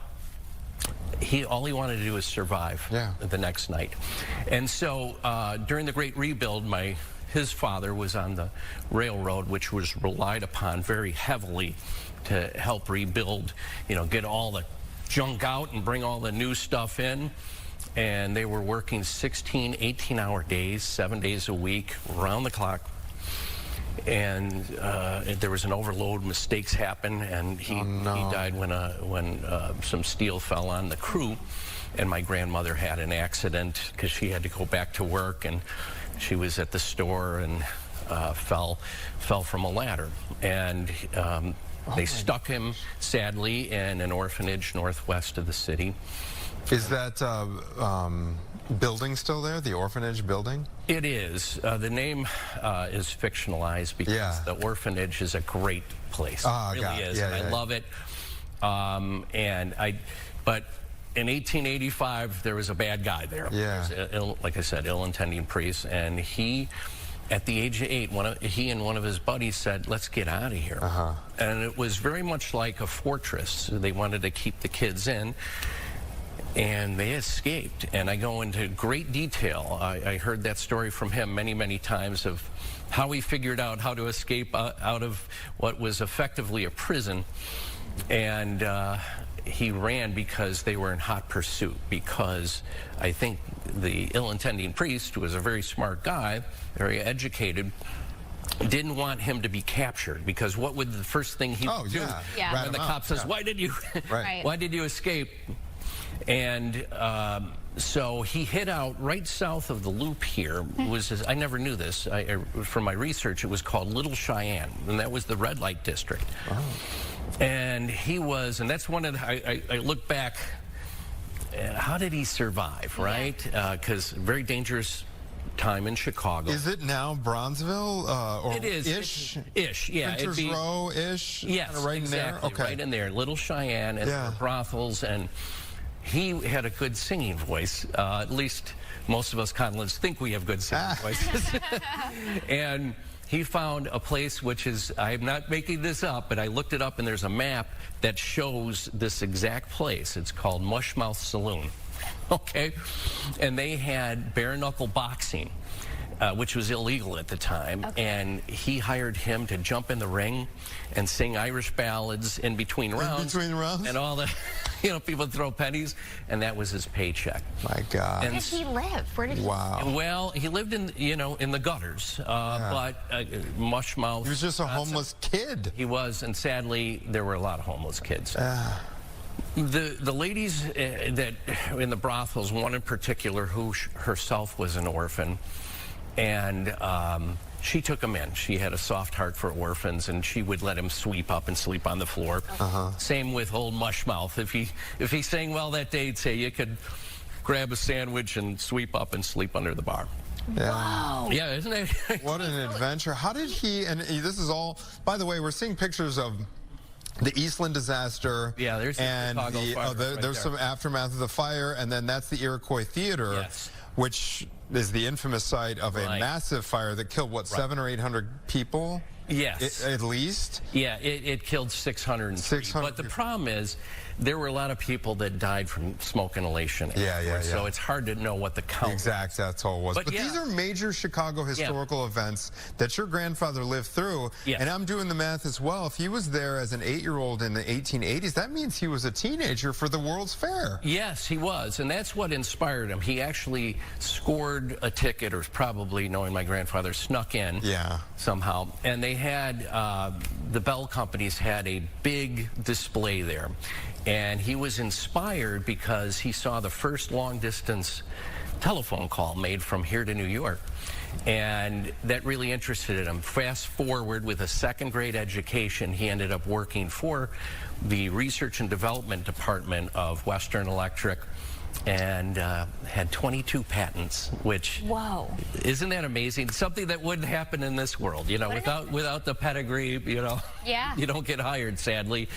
all he wanted to do was survive the next night. And so during the Great Rebuild, his father was on the railroad, which was relied upon very heavily to help rebuild, you know, get all the junk out and bring all the new stuff in. And they were working 16, 18-hour days, 7 days a week, around the clock. And there was an overload, mistakes happened, and he died when some steel fell on the crew. And my grandmother had an accident because she had to go back to work, and she was at the store and fell from a ladder. And they stuck him, sadly, in an orphanage northwest of the city. Is that building still there, the orphanage building? It is. The name is fictionalized because the orphanage is a great place. It really is. I love it. But in 1885, there was a bad guy there. Yeah. Like I said, ill-intending priest, and he, at the age of 8, he and one of his buddies said, "Let's get out of here." And it was very much like a fortress. They wanted to keep the kids in. And they escaped, and I go into great detail. I heard that story from him many, many times of how he figured out how to escape out of what was effectively a prison. And he ran because they were in hot pursuit, because I think the ill-intending priest, who was a very smart guy, very educated, didn't want him to be captured, because what would the first thing he would do when the cop says, "Why did you escape?" And so he hid out right south of the loop here. I never knew this. From my research, it was called Little Cheyenne, and that was the red light district. And and that's one of the, I look back, how did he survive, right? Because very dangerous time in Chicago. Is it now Bronzeville? Or it is. Ish, yeah. Printers Row-ish? Yes, right exactly, in there? Okay. Right in there. Little Cheyenne, and there were brothels, and he had a good singing voice. At least most of us Conlons think we have good singing voices. And he found a place which is, I'm not making this up, but I looked it up, and there's a map that shows this exact place. It's called Mushmouth Saloon. Okay? And they had bare-knuckle boxing, which was illegal at the time. Okay. And he hired him to jump in the ring and sing Irish ballads in between rounds. In between rounds? And all the, people would throw pennies, and that was his paycheck. My God. Where did he live? Where did he Wow. Well, he lived in, in the gutters, but mushmouth. He was just a homeless kid. He was, and sadly, there were a lot of homeless kids. The ladies that in the brothels, one in particular who herself was an orphan, and she took him in. She had a soft heart for orphans, and she would let him sweep up and sleep on the floor. Same with old Mushmouth. If he sang well that day, he'd say you could grab a sandwich and sweep up and sleep under the bar. Yeah. Wow. Yeah, isn't it? What an adventure. How did he, and this is all, by the way, we're seeing pictures of the Eastland disaster. Yeah, there's the and Chicago fire right there's some aftermath of the fire, and then that's the Iroquois Theater, yes, which is the infamous site of a massive fire that killed, what, 700 or 800 people? Yes. At least? Yeah, it killed 603. But the problem is, there were a lot of people that died from smoke inhalation. Yeah. So it's hard to know what the count Exact, that's all it was. But these are major Chicago historical events that your grandfather lived through. Yes. And I'm doing the math as well. If he was there as an 8-year-old in the 1880s, that means he was a teenager for the World's Fair. Yes, he was. And that's what inspired him. He actually scored a ticket, or probably, knowing my grandfather, snuck in somehow. And they had, the Bell companies had a big display there. And he was inspired because he saw the first long-distance telephone call made from here to New York. And that really interested him. Fast forward, with a second-grade education, he ended up working for the Research and Development Department of Western Electric, and had 22 patents, which, isn't that amazing? Something that wouldn't happen in this world, without the pedigree, you don't get hired, sadly.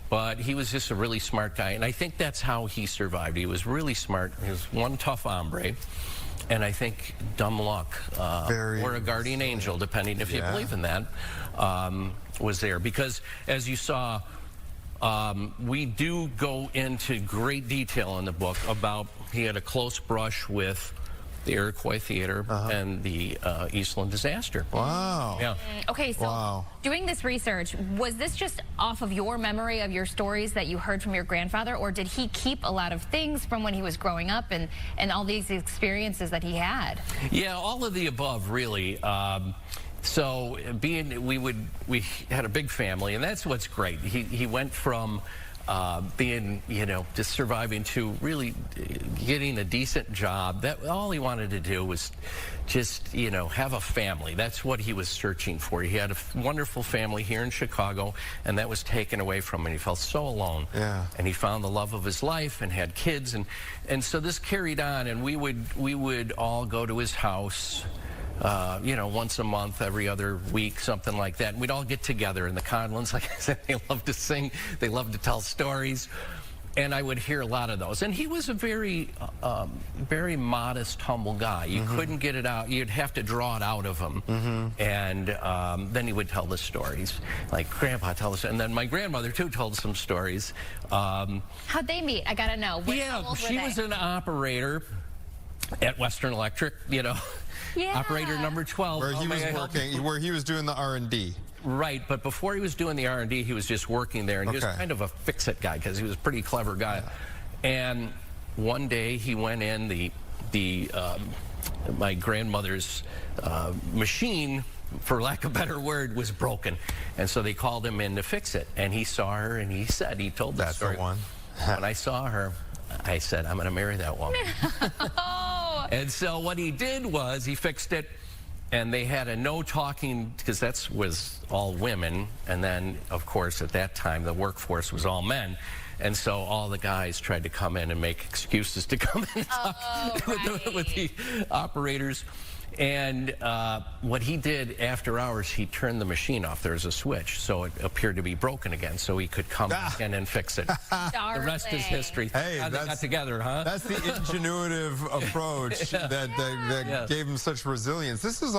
But he was just a really smart guy, and I think that's how he survived. He was really smart. He was one tough hombre, and I think dumb luck, or a guardian angel, depending if you believe in that, was there. Because, as you saw, we do go into great detail in the book about he had a close brush with the Iroquois Theater and the Eastland disaster. Wow. Yeah. Okay, so doing this research, was this just off of your memory of your stories that you heard from your grandfather, or did he keep a lot of things from when he was growing up and all these experiences that he had? Yeah, all of the above, really. So we had a big family, and that's what's great. He went from being, just surviving to really getting a decent job. That all he wanted to do was just, have a family. That's what he was searching for. He had a wonderful family here in Chicago, and that was taken away from him. He felt so alone. Yeah. And he found the love of his life and had kids, and so this carried on, and we would all go to his house. Once a month, every other week, something like that. And we'd all get together, and the Conlons, like I said, they love to sing, they love to tell stories, and I would hear a lot of those. And he was a very, very modest, humble guy. You couldn't get it out. You'd have to draw it out of him. And then he would tell the stories, like, Grandpa, tell us. And then my grandmother, too, told some stories. How'd they meet? I gotta know. She was an operator at Western Electric, operator number 12. Where he was working, where he was doing the R&D. Right, but before he was doing the R&D, he was just working there, and he was kind of a fix-it guy because he was a pretty clever guy. And one day he went in, my grandmother's machine, for lack of a better word, was broken, and so they called him in to fix it. And he saw her, and he told the story. That's the one. When I saw her, I said, I'm going to marry that woman. And so what he did was he fixed it, and they had a no talking, because that was all women, and then, of course, at that time, the workforce was all men. And so all the guys tried to come in and make excuses to come in and talk with the operators. And what he did after hours, he turned the machine off. There's a switch, so it appeared to be broken again, so he could come back in and fix it. The rest is history. Hey, How they got together, huh? That's the ingenuitive approach that gave him such resilience. This is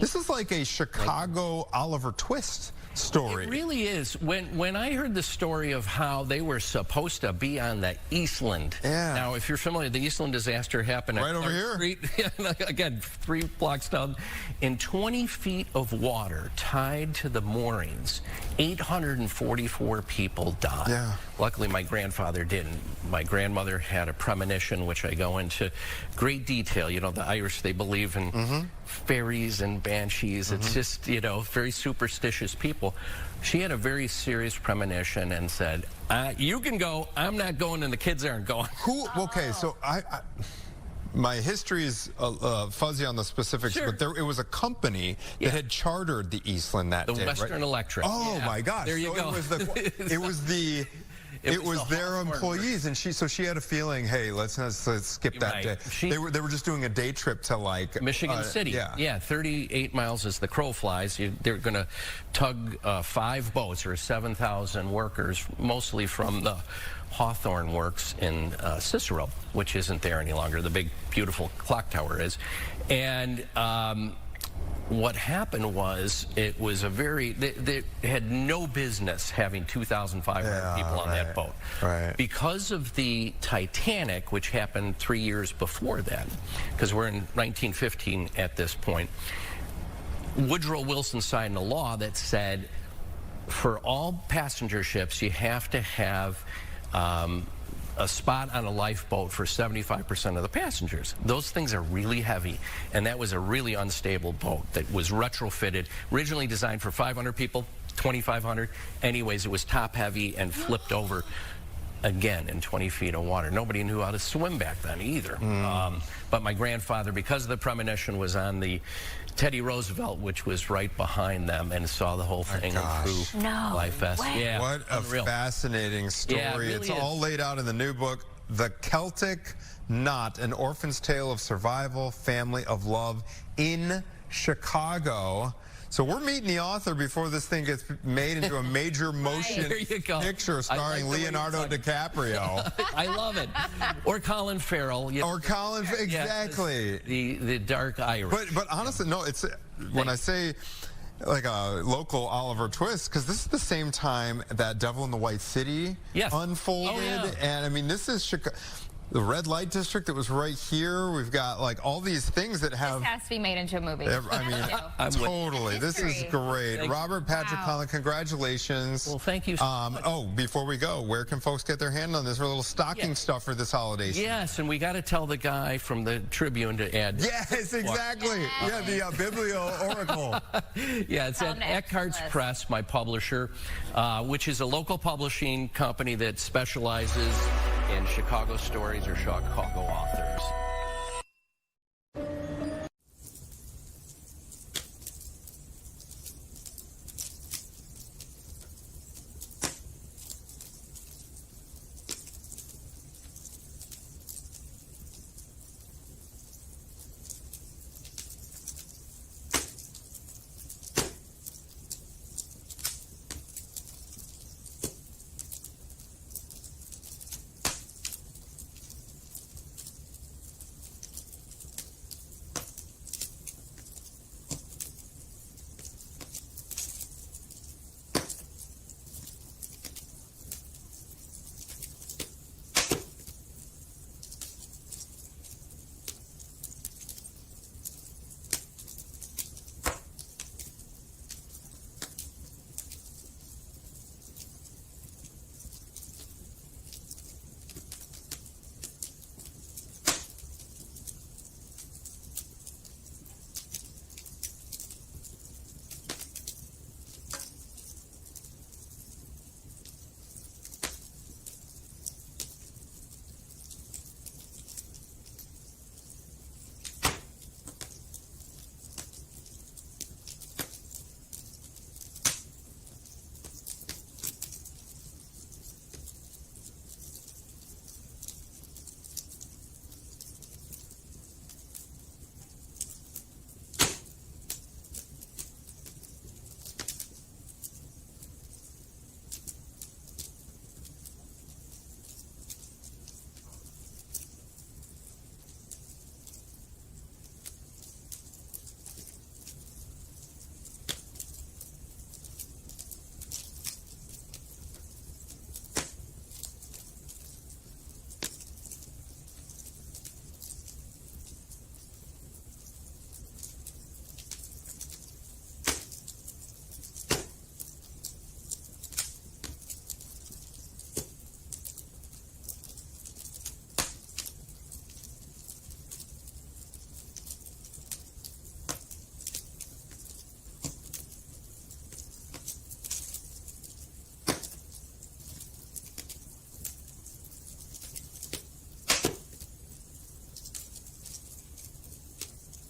this is like a Chicago Oliver Twist story. It really is. When I heard the story of how they were supposed to be on the Eastland. Yeah. Now, if you're familiar, the Eastland disaster happened right at over Clark here. Street. Again, 3 blocks down. In 20 feet of water tied to the moorings, 844 people died. Yeah. Luckily, my grandfather didn't. My grandmother had a premonition, which I go into great detail. You know, the Irish, they believe in fairies and banshees. It's just, you know, very superstitious people. She had a very serious premonition and said, you can go, I'm not going, and the kids aren't going. Okay, so my history is fuzzy on the specifics, but it was a company that had chartered the Eastland that day, The Western right? Electric. Oh my gosh! There you go. It was their employees, and so she had a feeling, hey, let's skip that day. They were just doing a day trip to like Michigan City. Yeah, 38 miles as the crow flies. They're going to tug 5 boats or 7,000 workers, mostly from the Hawthorne Works in Cicero, which isn't there any longer. The big, beautiful clock tower is, and what happened was it was they had no business having 2,500 people on that boat. Right. Because of the Titanic, which happened 3 years before that, because we're in 1915 at this point, Woodrow Wilson signed a law that said for all passenger ships, you have to have a spot on a lifeboat for 75% of the passengers. Those things are really heavy, and that was a really unstable boat that was retrofitted, originally designed for 500 people, 2,500. Anyways, it was top heavy and flipped over again in 20 feet of water. Nobody knew how to swim back then either. But my grandfather, because of the premonition, was on the Teddy Roosevelt, which was right behind them, and saw the whole thing through Life Vest. Yeah, what a fascinating story. Yeah, it really it's is. all laid out in the new book, The Celtic Knot, An Orphan's Tale of Survival, Family of Love in Chicago. So we're meeting the author before this thing gets made into a major motion picture starring Leonardo DiCaprio. I love it. Or Colin Farrell. Or Colin, exactly. The dark Irish. But honestly, no, it's when I say like a local Oliver Twist, because this is the same time that Devil in the White City unfolded. And I mean, this is Chicago. The red light district that was right here. We've got like all these things that have. This has to be made into a movie. I mean, totally. This is great. Robert Patrick Collin, congratulations. Well, thank you so much. Oh, before we go, where can folks get their hand on this little stocking stuffer this holiday season? Yes, and we got to tell the guy from the Tribune to add. Yes, exactly. Yeah, the Biblio Oracle. Yeah, it's at Eckhart's Press, my publisher, which is a local publishing company that specializes in Chicago stories or Chicago authors.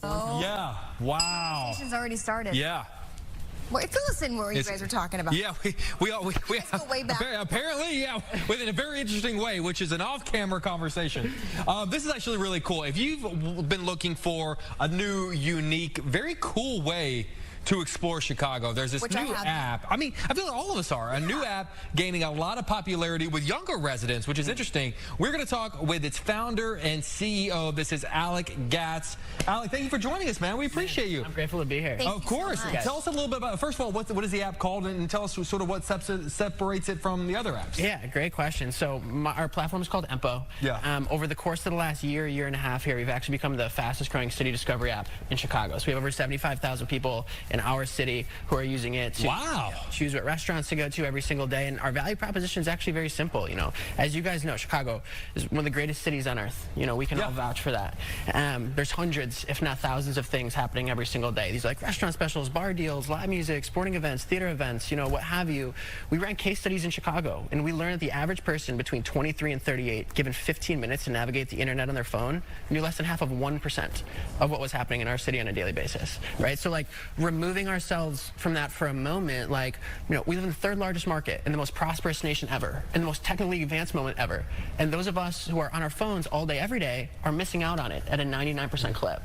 Oh. Yeah. Wow. Conversation's already started. Yeah. Well, fill us in what you guys are talking about. Yeah, we go way back. Apparently, yeah, within a very interesting way, which is an off-camera conversation. This is actually really cool. If you've been looking for a new, unique, very cool way to explore Chicago, there's this new app. I mean, I feel like all of us are. A new app gaining a lot of popularity with younger residents, which is interesting. We're going to talk with its founder and CEO. This is Alec Gatz. Alec, thank you for joining us, man. We appreciate you. I'm grateful to be here. Of course. Tell us a little bit about, first of all, what is the app called, and tell us sort of what separates it from the other apps. Yeah, great question. So our platform is called Empo. Yeah. Over the course of the last year and a half here, we've actually become the fastest growing city discovery app in Chicago. So we have over 75,000 people in our city who are using it to choose what restaurants to go to every single day. And our value proposition is actually very simple. You know, as you guys know, Chicago is one of the greatest cities on earth. You know, we can all vouch for that. There's hundreds, if not thousands, of things happening every single day. These are like restaurant specials, bar deals, live music, sporting events, theater events, you know, what have you. We ran case studies in Chicago, and we learned that the average person between 23 and 38, given 15 minutes to navigate the internet on their phone, knew less than half of 1% of what was happening in our city on a daily basis, right? So like removing ourselves from that for a moment, like, you know, we live in the third largest market in the most prosperous nation ever, in the most technically advanced moment ever. And those of us who are on our phones all day, every day, are missing out on it at a 99% clip.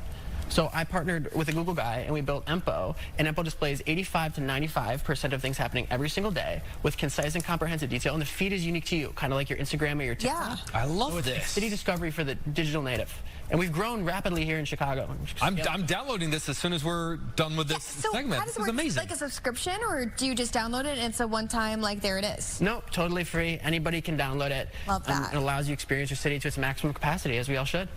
So I partnered with a Google guy, and we built Empo, and Empo displays 85 to 95% of things happening every single day with concise and comprehensive detail, and the feed is unique to you, kind of like your Instagram or your TikTok. I love so this. It's city discovery for the digital native. And we've grown rapidly here in Chicago. I'm downloading this as soon as we're done with this segment. This is amazing. Like a subscription, or do you just download it and it's a one-time, like, there it is? Nope, totally free. Anybody can download it. Love that. It allows you to experience your city to its maximum capacity, as we all should.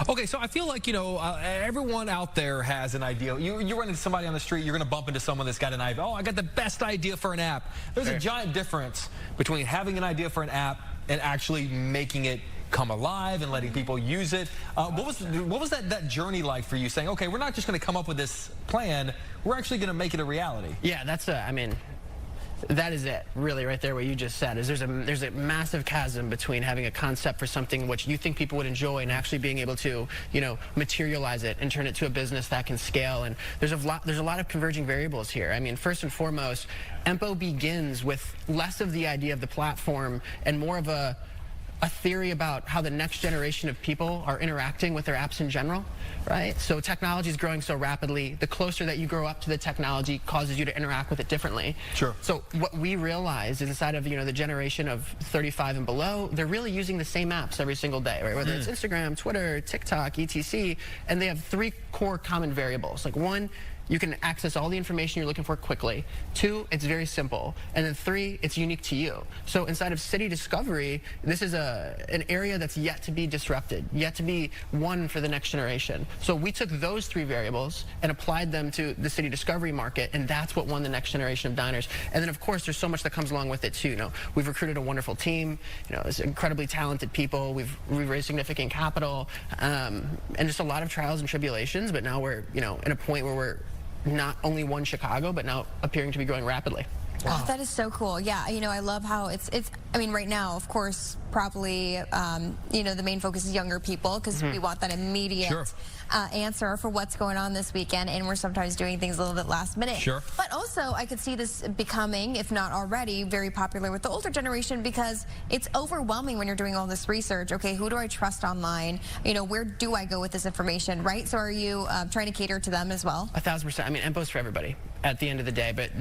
Okay, so I feel like, you know, everyone out there has an idea. You run into somebody on the street, you're going to bump into someone that's got an idea. Oh, I got the best idea for an app. There's a giant difference between having an idea for an app and actually making it come alive and letting people use it. What was that journey like for you, saying, okay, we're not just going to come up with this plan, we're actually going to make it a reality? Yeah, that's I mean, that is it, really, right there, what you just said, is there's a massive chasm between having a concept for something which you think people would enjoy and actually being able to, you know, materialize it and turn it to a business that can scale. And there's a lot of converging variables here. I mean, first and foremost, Empo begins with less of the idea of the platform and more of a theory about how the next generation of people are interacting with their apps in general, right? So technology is growing so rapidly. The closer that you grow up to the technology causes you to interact with it differently. Sure. So what we realize is inside of, you know, the generation of 35 and below, they're really using the same apps every single day, right? Whether it's Instagram, Twitter, TikTok, etc. And they have three core common variables. Like, one, you can access all the information you're looking for quickly. Two, it's very simple. And then three, it's unique to you. So inside of city discovery, this is an area that's yet to be disrupted, yet to be won for the next generation. So we took those three variables and applied them to the city discovery market, and that's what won the next generation of diners. And then, of course, there's so much that comes along with it, too. You know, we've recruited a wonderful team. You know, it's incredibly talented people. We've raised significant capital, and just a lot of trials and tribulations. But now we're, you know, in a point where we're not only one Chicago, but now appearing to be growing rapidly. Wow. Oh, that is so cool. Yeah, you know, I love how it's I mean, right now, of course, probably, you know, the main focus is younger people, because we want that immediate answer for what's going on this weekend, and we're sometimes doing things a little bit last minute. Sure. But also, I could see this becoming, if not already, very popular with the older generation, because it's overwhelming when you're doing all this research. Okay, who do I trust online? You know, where do I go with this information, right? So are you trying to cater to them as well? 1,000%. I mean, Empo's for everybody at the end of the day, but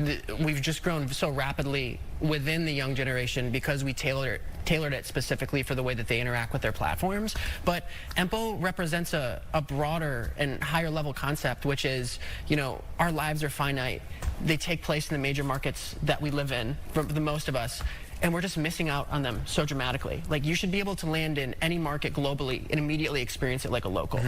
we've just grown so rapidly within the young generation because we tailored it specifically for the way that they interact with their platforms. But Empo represents a broader and higher level concept, which is, you know, our lives are finite. They take place in the major markets that we live in, for the most of us, and we're just missing out on them so dramatically. Like, you should be able to land in any market globally and immediately experience it like a local.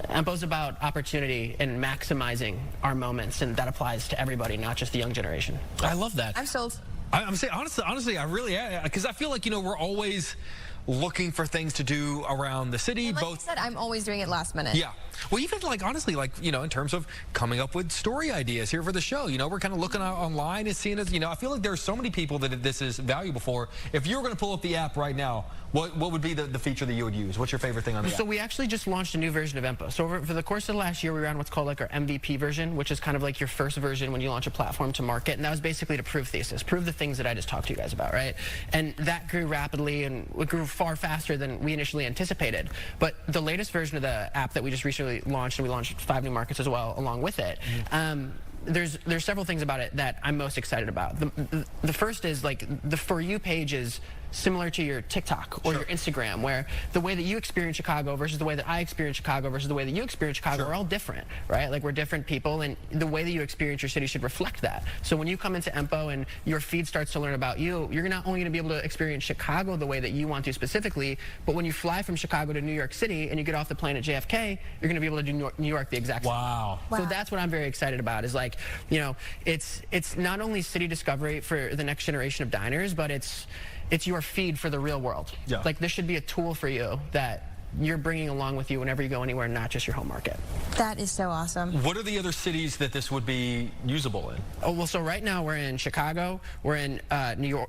Empo's about opportunity and maximizing our moments, and that applies to everybody, not just the young generation. I love that. I'm sold. I'm saying, honestly, I really am, because I feel like, you know, we're always looking for things to do around the city. And like you said, I'm always doing it last minute. Yeah. Well, even like, honestly, like, you know, in terms of coming up with story ideas here for the show, you know, we're kind of looking out online and seeing it, you know, I feel like there's so many people that this is valuable for. If you were going to pull up the app right now, What would be the feature that you would use? What's your favorite thing on the app? So we actually just launched a new version of Empo. So for the course of the last year, we ran what's called like our MVP version, which is kind of like your first version when you launch a platform to market. And that was basically to prove thesis, prove the things that I just talked to you guys about, right? And that grew rapidly, and it grew far faster than we initially anticipated. But the latest version of the app that we just recently launched, and we launched 5 new markets as well along with it, there's several things about it that I'm most excited about. The first is like the For You page is similar to your TikTok or your Instagram, where the way that you experience Chicago versus the way that I experience Chicago versus the way that you experience Chicago are all different, right? Like, we're different people, and the way that you experience your city should reflect that. So when you come into Empo and your feed starts to learn about you, you're not only going to be able to experience Chicago the way that you want to specifically, but when you fly from Chicago to New York City and you get off the plane at JFK, you're going to be able to do New York the exact same. Wow. So that's what I'm very excited about, is like, you know, it's not only city discovery for the next generation of diners, but it's your feed for the real world. Yeah. Like, this should be a tool for you that you're bringing along with you whenever you go anywhere, not just your home market. That is so awesome. What are the other cities that this would be usable in? Oh, well, so right now we're in Chicago, we're in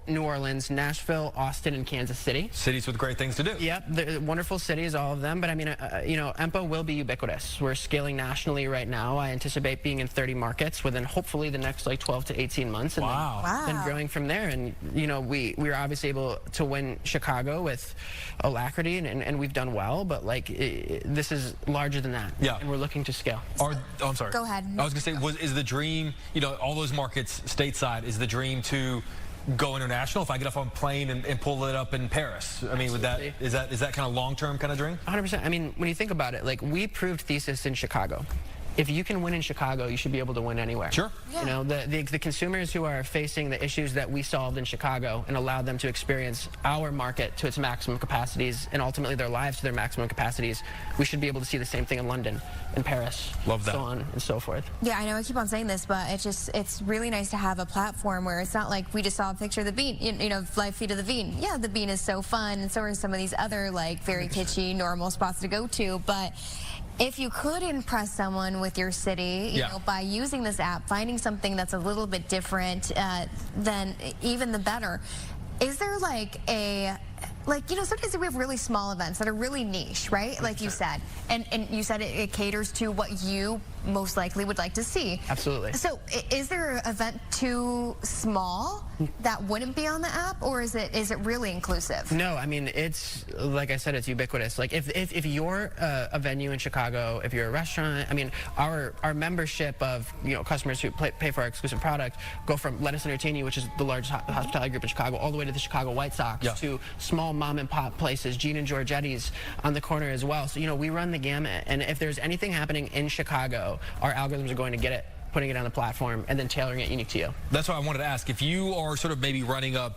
New Orleans, Nashville, Austin, and Kansas City. Cities with great things to do. Yep, they're wonderful cities, all of them. But I mean, you know, Empo will be ubiquitous. We're scaling nationally right now. I anticipate being in 30 markets within hopefully the next like 12 to 18 months. And then growing from there. And, you know, we were obviously able to win Chicago with alacrity, and we've done well. But like, this is larger than that. Yeah. And we're looking to scale. I'm sorry. Go ahead. I was going to say, is the dream, you know, all those markets stateside, is the dream to go international? If I get off on a plane and pull it up in Paris, I mean, is that kind of long-term kind of dream? 100%. I mean, when you think about it, like, we proved thesis in Chicago. If you can win in Chicago, you should be able to win anywhere. Sure. Yeah. You know, the consumers who are facing the issues that we solved in Chicago and allowed them to experience our market to its maximum capacities and ultimately their lives to their maximum capacities, we should be able to see the same thing in London, in Paris, Love that. so on and so forth. Yeah, I know I keep on saying this, but it's really nice to have a platform where it's not like we just saw a picture of the bean, you know, live feed of the bean. Yeah, the bean is so fun, and so are some of these other like very kitschy, normal spots to go to, but if you could impress someone with your city, you know, by using this app, finding something that's a little bit different, then even the better. Is there like you know, sometimes we have really small events that are really niche, right? Like you said, and you said it caters to what you most likely would like to see. Absolutely. So is there an event too small that wouldn't be on the app, or is it really inclusive? No, I mean, it's, like I said, it's ubiquitous. Like, if you're a venue in Chicago, if you're a restaurant, I mean, our membership of, you know, customers who pay for our exclusive product go from Let Us Entertain You, which is the largest hospitality group in Chicago, all the way to the Chicago White Sox, to small mom and pop places, Gene and Giorgetti's on the corner as well. So, you know, we run the gamut, and if there's anything happening in Chicago, our algorithms are going to get it, putting it on the platform, and then tailoring it unique to you. That's why I wanted to ask, if you are sort of maybe running a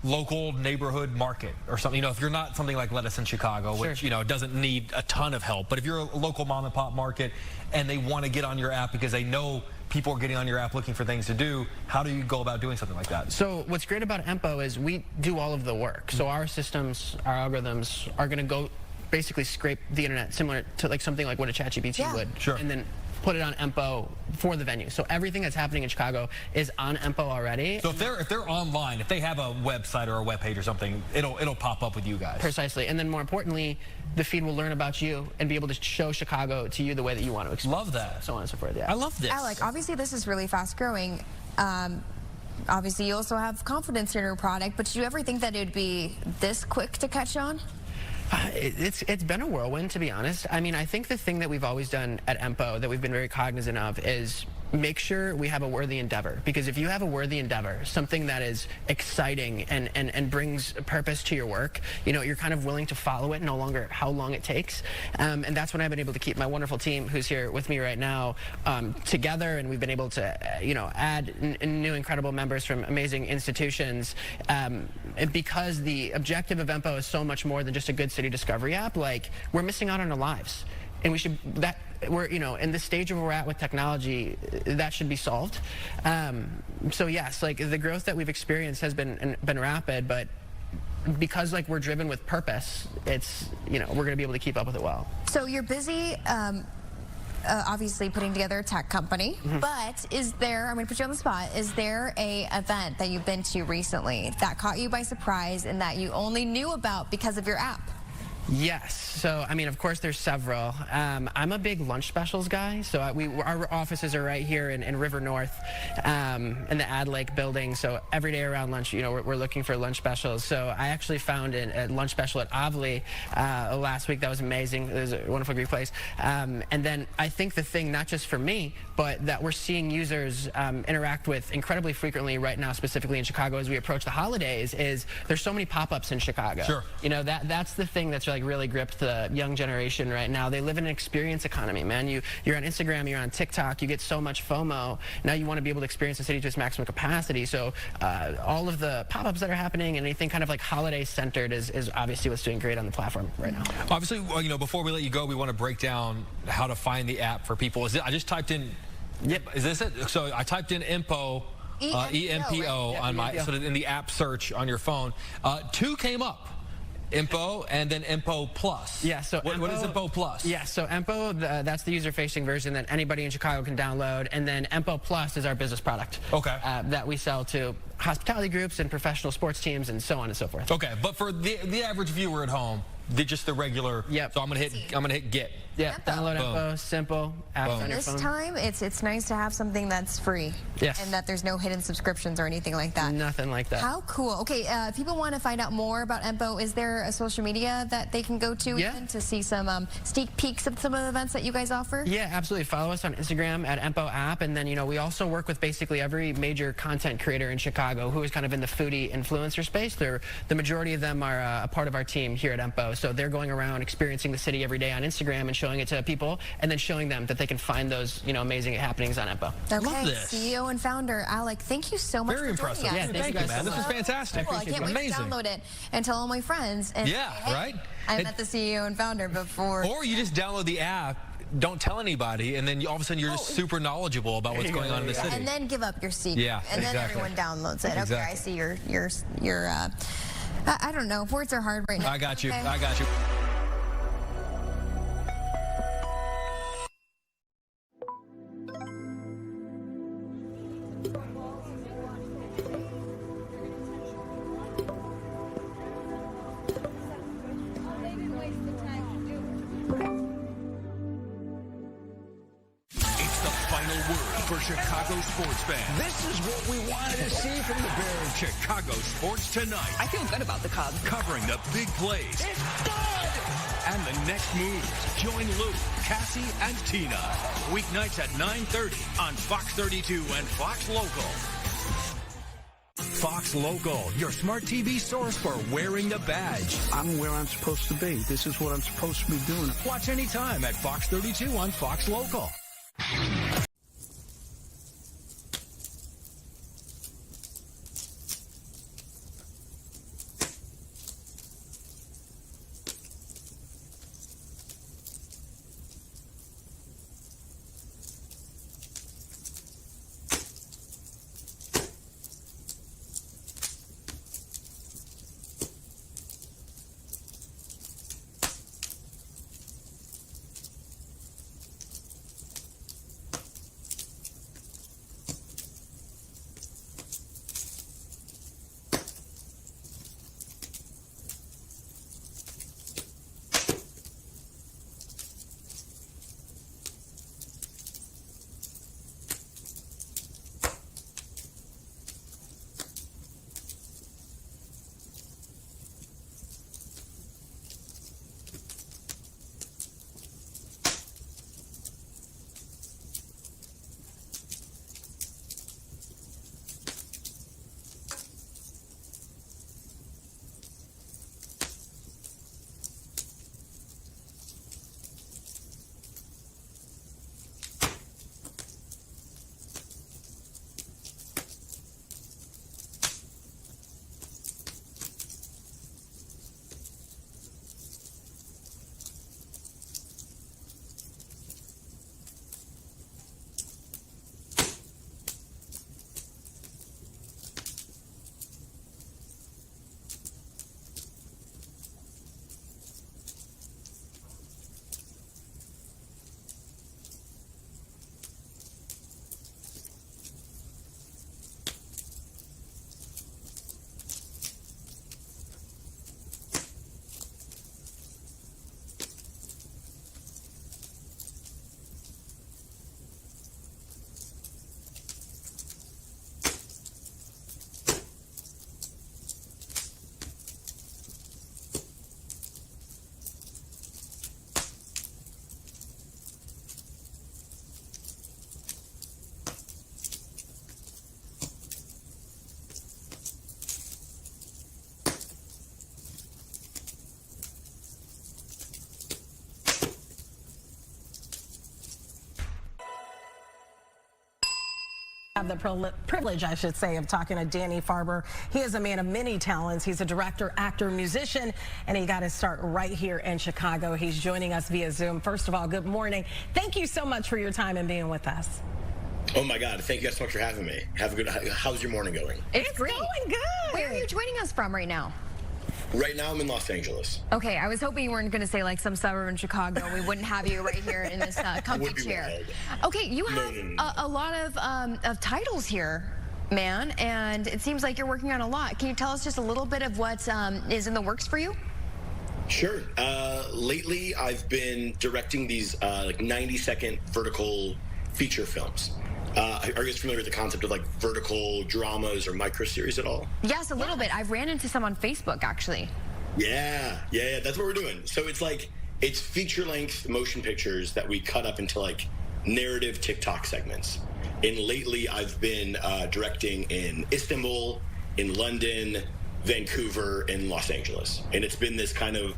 local neighborhood market or something, you know, if you're not something like Lettuce in Chicago, which, you know, doesn't need a ton of help, but if you're a local mom and pop market and they want to get on your app because they know people are getting on your app looking for things to do, how do you go about doing something like that? So what's great about Empo is we do all of the work. So our systems, our algorithms are going to go basically scrape the internet similar to like something like what a ChatGPT would. Sure. And then put it on Empo for the venue. So everything that's happening in Chicago is on Empo already. So if they're online, if they have a website or a web page or something, it'll pop up with you guys. Precisely. And then more importantly, the feed will learn about you and be able to show Chicago to you the way that you want to experience. Love that. So on and so forth. Yeah. I love this. Alec, obviously this is really fast growing. Obviously you also have confidence in your product, but did you ever think that it would be this quick to catch on? It's been a whirlwind, to be honest. I mean, I think the thing that we've always done at Empo that we've been very cognizant of is make sure we have a worthy endeavor. Because if you have a worthy endeavor, something that is exciting and brings purpose to your work, you know, you're kind of willing to follow it, no longer how long it takes. And that's when I've been able to keep my wonderful team who's here with me right now together, and we've been able to, you know, add new incredible members from amazing institutions. And because the objective of Empo is so much more than just a good city discovery app, like, we're missing out on our lives. And we should, we're, you know, in the stage where we're at with technology, that should be solved. So yes, like, the growth that we've experienced has been rapid, but because, like, we're driven with purpose, it's, you know, we're going to be able to keep up with it well. So you're busy obviously putting together a tech company, but is there, I'm going to put you on the spot, is there a event that you've been to recently that caught you by surprise and that you only knew about because of your app? Yes. So, I mean, of course, there's several. I'm a big lunch specials guy. So our offices are right here in River North, in the Ad Lake building. So every day around lunch, you know, we're looking for lunch specials. So I actually found a lunch special at Avli last week. That was amazing. It was a wonderful, great place. And then I think the thing, not just for me, but that we're seeing users interact with incredibly frequently right now, specifically in Chicago as we approach the holidays, is there's so many pop-ups in Chicago. Sure. You know, that's the thing that's like really gripped the young generation right now. They live in an experience economy, man. You're on Instagram, you're on TikTok, you get so much FOMO. Now you want to be able to experience the city to its maximum capacity. So all of the pop-ups that are happening and anything kind of like holiday centered is obviously what's doing great on the platform right now. Obviously, you know, before we let you go, we want to break down how to find the app for people. I just typed in. Yep. Is this it? So I typed in EMPO. EMPO on my, so in the app search on your phone, 2 came up. EMPO and then EMPO Plus. Yeah, so what is EMPO Plus? Yeah, so EMPO, that's the user-facing version that anybody in Chicago can download, and then EMPO Plus is our business product. Okay. That we sell to hospitality groups and professional sports teams and so on and so forth. Okay, but for the average viewer at home, just the regular. Yep. So I'm gonna hit get. Yeah, download EMPO, simple, apps on your phone. This time, it's nice to have something that's free. Yes. And that there's no hidden subscriptions or anything like that. Nothing like that. How cool. Okay, if people want to find out more about EMPO, is there a social media that they can go to even to see some sneak peeks of some of the events that you guys offer? Yeah, absolutely. Follow us on Instagram at EMPO app, and then, you know, we also work with basically every major content creator in Chicago who is kind of in the foodie influencer space. The majority of them are a part of our team here at EMPO, so they're going around experiencing the city every day on Instagram and showing it to people, and then showing them that they can find those, you know, amazing happenings on EMPO. Okay, love this. CEO and founder Alec, thank you so much. Very impressive. Yeah, thank you, man. This is fantastic. Cool. I can't wait to download it and tell all my friends. And yeah, say, hey, right. I met the CEO and founder before. Or you just download the app. Don't tell anybody, and then all of a sudden you're just super knowledgeable about what's going on in the city. And then give up your secret. Yeah, and then everyone downloads it. Okay, I see your I don't know. Words are hard right now. I got you. Okay. I got you. For Chicago sports fans. This is what we wanted to see from the Bears. Chicago sports tonight. I feel good about the Cubs. Covering the big plays. It's good! And the next moves. Join Luke, Cassie, and Tina. Weeknights at 9:30 on Fox 32 and Fox Local. Fox Local, your smart TV source for wearing the badge. I'm where I'm supposed to be. This is what I'm supposed to be doing. Watch anytime at Fox 32 on Fox Local. Have the privilege, I should say, of talking to Danny Farber. He is a man of many talents. He's a director, actor, musician, and he got his start right here in Chicago. He's joining us via Zoom. First of all, good morning. Thank you so much for your time and being with us. Oh my God, thank you guys so much for having me. How's your morning going? It's great. Going good. Where are you joining us from right now? Right now I'm in Los Angeles. Okay, I was hoping you weren't going to say like some suburb in Chicago. We wouldn't have you right here in this comfy chair. Wild. Okay, you have a lot of titles here, man, and it seems like you're working on a lot. Can you tell us just a little bit of what is in the works for you? Sure. Lately I've been directing these like 90-second vertical feature films. Are you guys familiar with the concept of like vertical dramas or micro-series at all? Yes, a little bit. I've ran into some on Facebook, actually. Yeah, that's what we're doing. So it's feature-length motion pictures that we cut up into like narrative TikTok segments. And lately I've been directing in Istanbul, in London, Vancouver, and Los Angeles. And it's been this kind of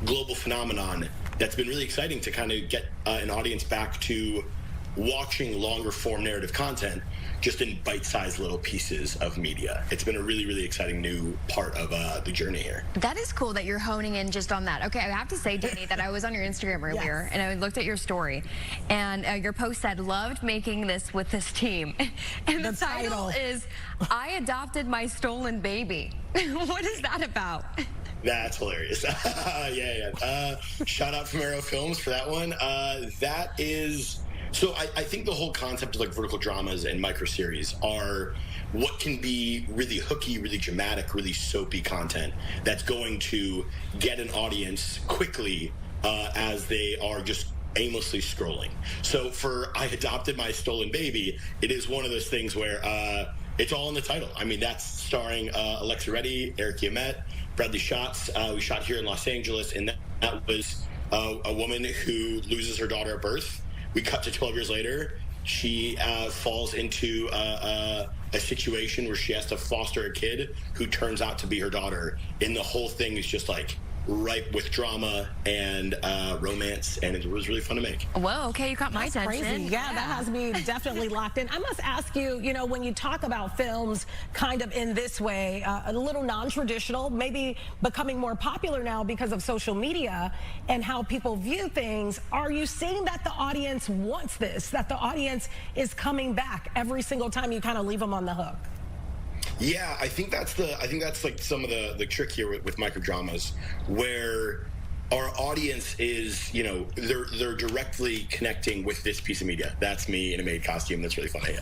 global phenomenon that's been really exciting to kind of get an audience back to watching longer form narrative content just in bite-sized little pieces of media. It's been a really, really exciting new part of the journey here. That is cool that you're honing in just on that. Okay, I have to say, Danny, that I was on your Instagram earlier and I looked at your story and your post said, loved making this with this team. And the title is, I Adopted My Stolen Baby. What is that about? That's hilarious. Shout out from Arrow Films for that one. That is... So I think the whole concept of like vertical dramas and micro-series are what can be really hooky, really dramatic, really soapy content that's going to get an audience quickly as they are just aimlessly scrolling. So for I Adopted My Stolen Baby, it is one of those things where it's all in the title. I mean, that's starring Alexa Reddy, Eric Yamet, Bradley Schatz. We shot here in Los Angeles, and that was a woman who loses her daughter at birth. We cut to 12 years later. She falls into a situation where she has to foster a kid who turns out to be her daughter. And the whole thing is just like ripe with drama and romance, and it was really fun to make. Whoa, okay, you caught my attention. Crazy. Yeah, that has me definitely locked in. I must ask you, you know, when you talk about films kind of in this way, a little non-traditional, maybe becoming more popular now because of social media and how people view things, are you seeing that the audience wants this, that the audience is coming back every single time you kind of leave them on the hook? Yeah, I think that's like some of the trick here with micro dramas, where our audience is, you know, they're directly connecting with this piece of media. That's me in a maid costume. That's really funny.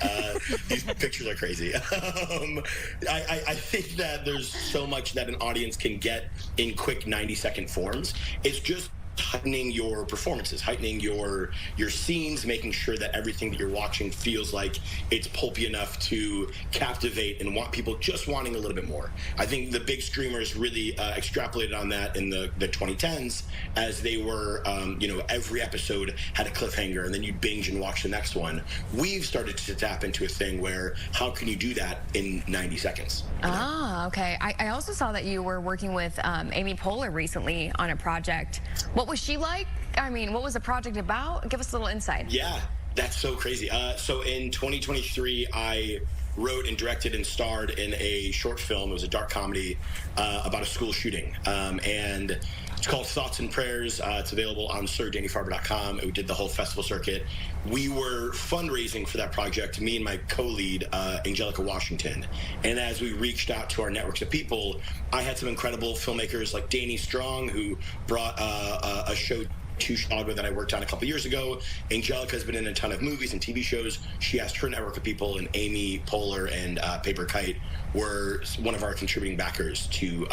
These pictures are crazy. I think that there's so much that an audience can get in quick 90-second forms. It's just heightening your performances, heightening your scenes, making sure that everything that you're watching feels like it's pulpy enough to captivate and want people just wanting a little bit more. I think the big streamers really extrapolated on that in the 2010s, as they were, you know, every episode had a cliffhanger and then you binge and watch the next one. We've started to tap into a thing where how can you do that in 90 seconds? Ah, okay. I also saw that you were working with Amy Poehler recently on a project. What was she like? I mean, what was the project about? Give us a little insight. Yeah, that's so crazy. So in 2023, I wrote and directed and starred in a short film. It was a dark comedy about a school shooting. And it's called Thoughts and Prayers. It's available on SirDannyFarber.com. We did the whole festival circuit. We were fundraising for that project, me and my co-lead, Angelica Washington. And as we reached out to our networks of people, I had some incredible filmmakers like Danny Strong, who brought a show to Chicago that I worked on a couple years ago. Angelica's been in a ton of movies and TV shows. She asked her network of people, and Amy Poehler and Paper Kite were one of our contributing backers to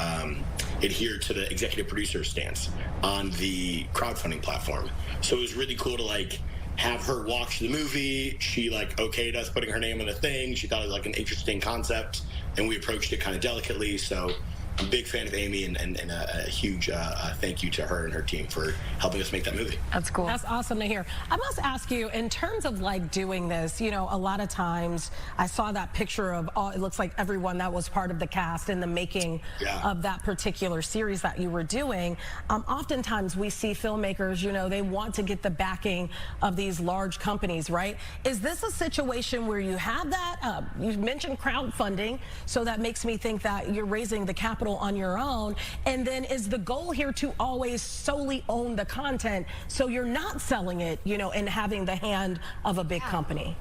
adhere to the executive producer stance on the crowdfunding platform. So it was really cool to like have her watch the movie. She like okayed us putting her name on the thing. She thought it was like an interesting concept, and we approached it kind of delicately. So I'm a big fan of Amy, and a huge thank you to her and her team for helping us make that movie. That's cool. That's awesome to hear. I must ask you, in terms of like doing this, you know, a lot of times I saw that picture of all, it looks like everyone that was part of the cast in the making of that particular series that you were doing. Oftentimes we see filmmakers, you know, they want to get the backing of these large companies, right? Is this a situation where you have that? You mentioned crowdfunding, so that makes me think that you're raising the capital on your own. And then is the goal here to always solely own the content so you're not selling it, you know, and having the hand of a big company?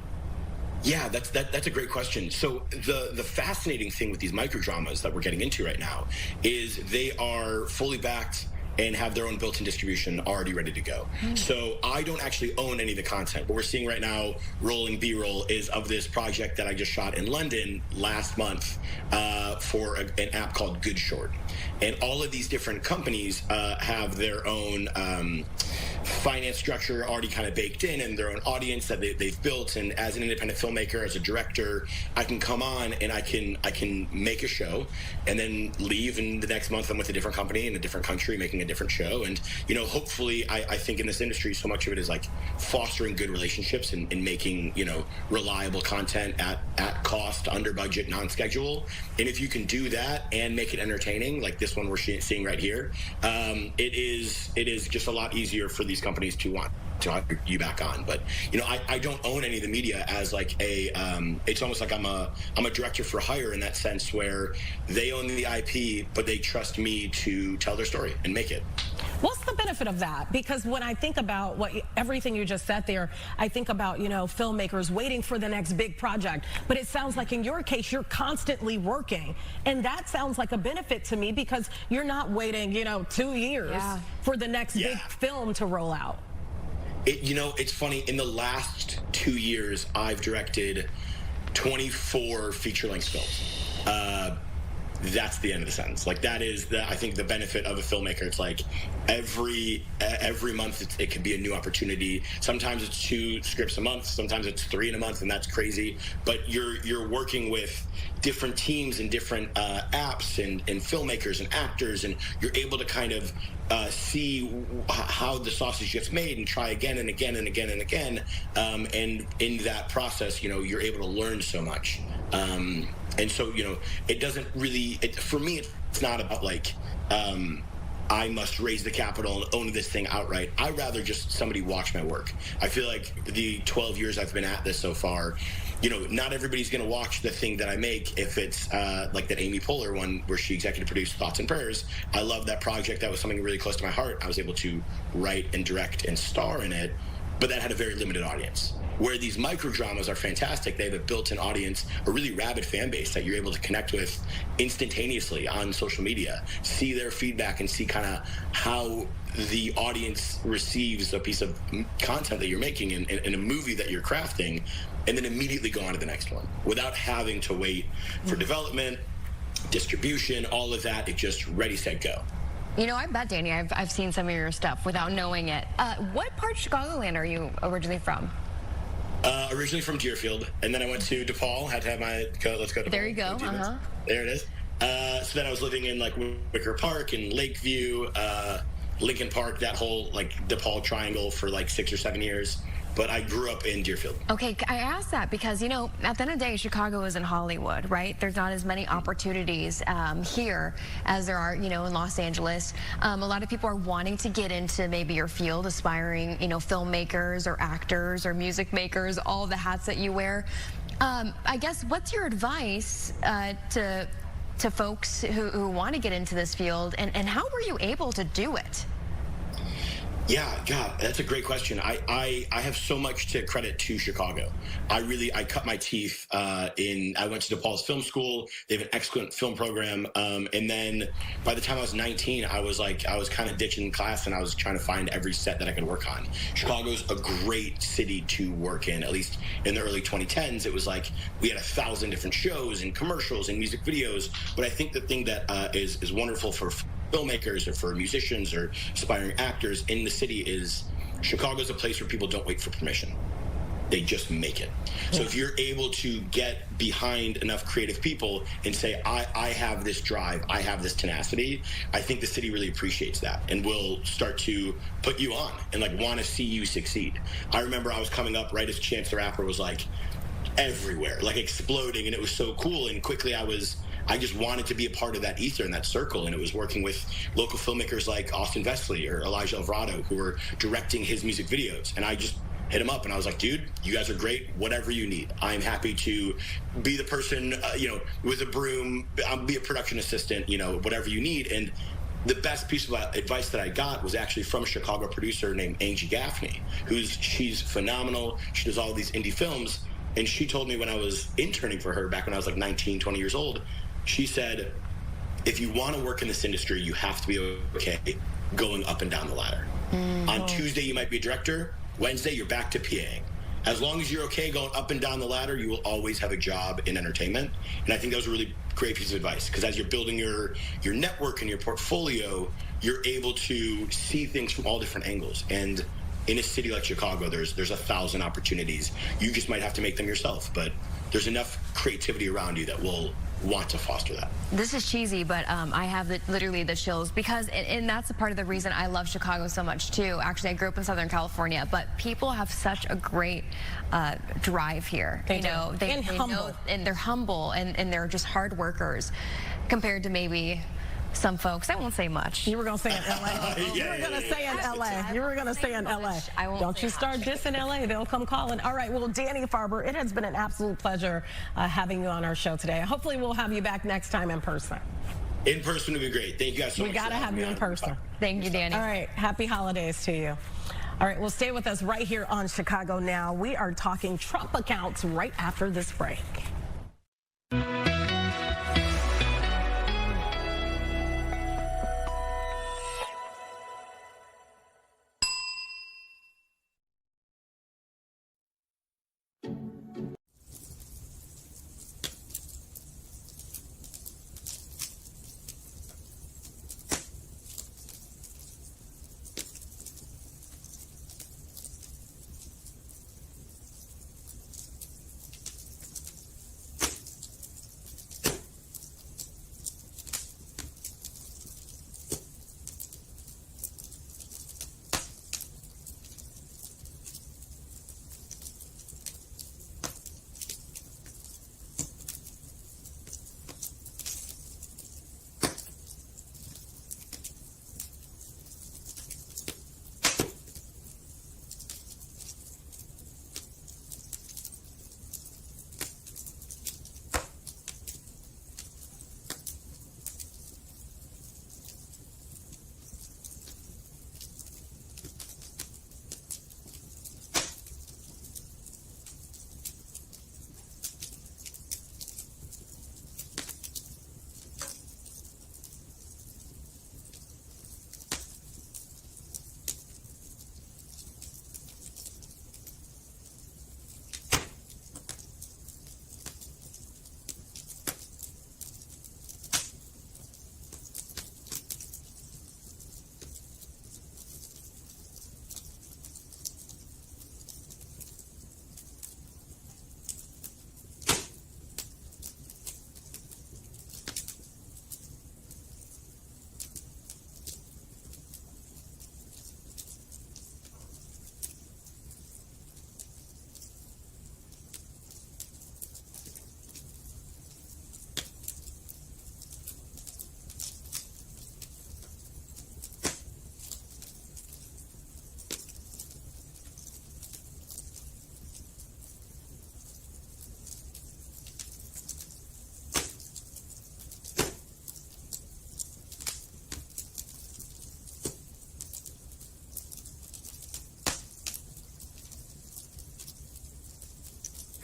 Yeah, that's a great question. So the fascinating thing with these microdramas that we're getting into right now is they are fully backed and have their own built-in distribution already ready to go. So I don't actually own any of the content. What we're seeing right now, rolling B-roll, is of this project that I just shot in London last month for an app called Good Short. And all of these different companies have their own finance structure already kind of baked in, and their own audience that they've built. And as an independent filmmaker, as a director, I can come on and I can make a show and then leave, and the next month I'm with a different company in a different country making a different show. And, you know, hopefully I think in this industry, so much of it is like fostering good relationships and making, you know, reliable content at cost, under budget, non-schedule. And if you can do that and make it entertaining, like this one we're seeing right here, it is just a lot easier for these companies to want to hire you back on. But, you know, I don't own any of the media as like it's almost like I'm a director for hire in that sense, where they own the IP, but they trust me to tell their story and make it. What's the benefit of that? Because when I think about everything you just said there, I think about, you know, filmmakers waiting for the next big project. But it sounds like in your case, you're constantly working. And that sounds like a benefit to me, because you're not waiting, you know, 2 years for the next big film to roll out. You know, it's funny. In the last 2 years, I've directed 24 feature-length films. That's the end of the sentence. Like, that is I think the benefit of a filmmaker. It's like every month it could be a new opportunity. Sometimes it's 2 scripts a month, sometimes it's 3 in a month, and that's crazy. But you're working with different teams and different apps and filmmakers and actors, and you're able to kind of see how the sausage gets made and try again and again and again and again. And in that process, you know, you're able to learn so much. And so, you know, it doesn't really, for me, it's not about like, I must raise the capital and own this thing outright. I'd rather just somebody watch my work. I feel like the 12 years I've been at this so far, you know, not everybody's going to watch the thing that I make if it's like that Amy Poehler one where she executive produced Thoughts and Prayers. I love that project. That was something really close to my heart. I was able to write and direct and star in it, but that had a very limited audience. Where these microdramas are fantastic. They have a built-in audience, a really rabid fan base that you're able to connect with instantaneously on social media, see their feedback and see kind of how the audience receives a piece of content that you're making in a movie that you're crafting, and then immediately go on to the next one without having to wait for development, distribution, all of that. It just ready, set, go. You know, I bet, Danny, I've seen some of your stuff without knowing it. What part of Chicagoland are you originally from? Originally from Deerfield, and then I went to DePaul. Had to have let's go to DePaul. There you go. There it is. So then I was living in like Wicker Park and Lakeview, Lincoln Park, that whole like DePaul triangle for like 6 or 7 years. But I grew up in Deerfield. Okay, I asked that because, you know, at the end of the day, Chicago isn't Hollywood, right? There's not as many opportunities here as there are, you know, in Los Angeles. A lot of people are wanting to get into maybe your field, aspiring, you know, filmmakers or actors or music makers, all the hats that you wear. I guess, what's your advice to folks who want to get into this field, and how were you able to do it? Yeah, God, that's a great question. I have so much to credit to Chicago. I cut my teeth I went to DePaul's film school. They have an excellent film program. And then by the time I was 19, I was kind of ditching class, and I was trying to find every set that I could work on. Chicago's a great city to work in, at least in the early 2010s. It was like we had 1,000 different shows and commercials and music videos. But I think the thing that is wonderful for filmmakers or for musicians or aspiring actors in the city is Chicago's a place where people don't wait for permission. They just make it. So if you're able to get behind enough creative people and say, I have this drive, I have this tenacity, I think the city really appreciates that and will start to put you on and like want to see you succeed. I remember I was coming up right as Chance the Rapper was like everywhere, like exploding, and it was so cool. And quickly I just wanted to be a part of that ether and that circle, and it was working with local filmmakers like Austin Vesely or Elijah Alvarado who were directing his music videos, and I just hit him up and I was like, dude, you guys are great, whatever you need. I'm happy to be the person, with a broom, I'll be a production assistant, whatever you need. And the best piece of advice that I got was actually from a Chicago producer named Angie Gaffney, she's phenomenal. She does all these indie films. And she told me when I was interning for her back when I was like 19, 20 years old, she said, if you want to work in this industry, you have to be okay going up and down the ladder. On Tuesday, you might be a director. Wednesday, you're back to PAing. As long as you're okay going up and down the ladder, you will always have a job in entertainment. And I think that was a really great piece of advice, because as you're building your network and your portfolio, you're able to see things from all different angles. And in a city like Chicago, there's 1,000 opportunities. You just might have to make them yourself, but there's enough creativity around you that will want to foster that. This is cheesy, but I have literally the chills because, and that's a part of the reason I love Chicago so much too. Actually, I grew up in Southern California, but people have such a great drive here. They know, and they're humble, and they're just hard workers compared to maybe some folks. I won't say much. You were going to say in LA. You were going to say in LA. You were going to say in LA. Don't you start dissing LA. They'll come calling. All right. Well, Danny Farber, it has been an absolute pleasure having you on our show today. Hopefully we'll have you back next time in person. In person would be great. Thank you guys so much. We got to have you in person. Thank you, Danny. All right. Happy holidays to you. All right. Well, stay with us right here on Chicago Now. We are talking Trump accounts right after this break.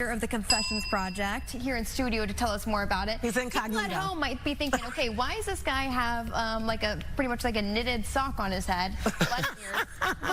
Of the Confessions Project here in studio to tell us more about it. He's incognito. People at home might be thinking, okay, why does this guy have pretty much like a knitted sock on his head? But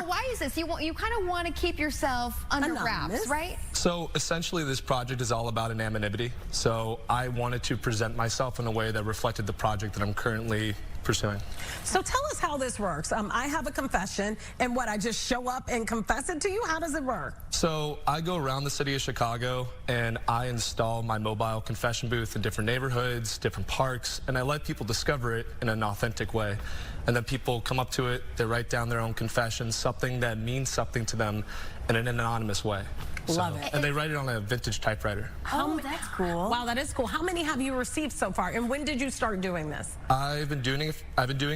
why is this? You kind of want to keep yourself under wraps, right? So essentially this project is all about anonymity. So I wanted to present myself in a way that reflected the project that I'm currently pursuing. So tell us how this works. I have a confession, and what, I just show up and confess it to you? How does it work? So I go around the city of Chicago and I install my mobile confession booth in different neighborhoods, different parks, and I let people discover it in an authentic way. And then people come up to it, they write down their own confessions, something that means something to them in an anonymous way. Love it. And they write it on a vintage typewriter. Oh, that's cool. Wow, that is cool. How many have you received so far? And when did you start doing this? I've been doing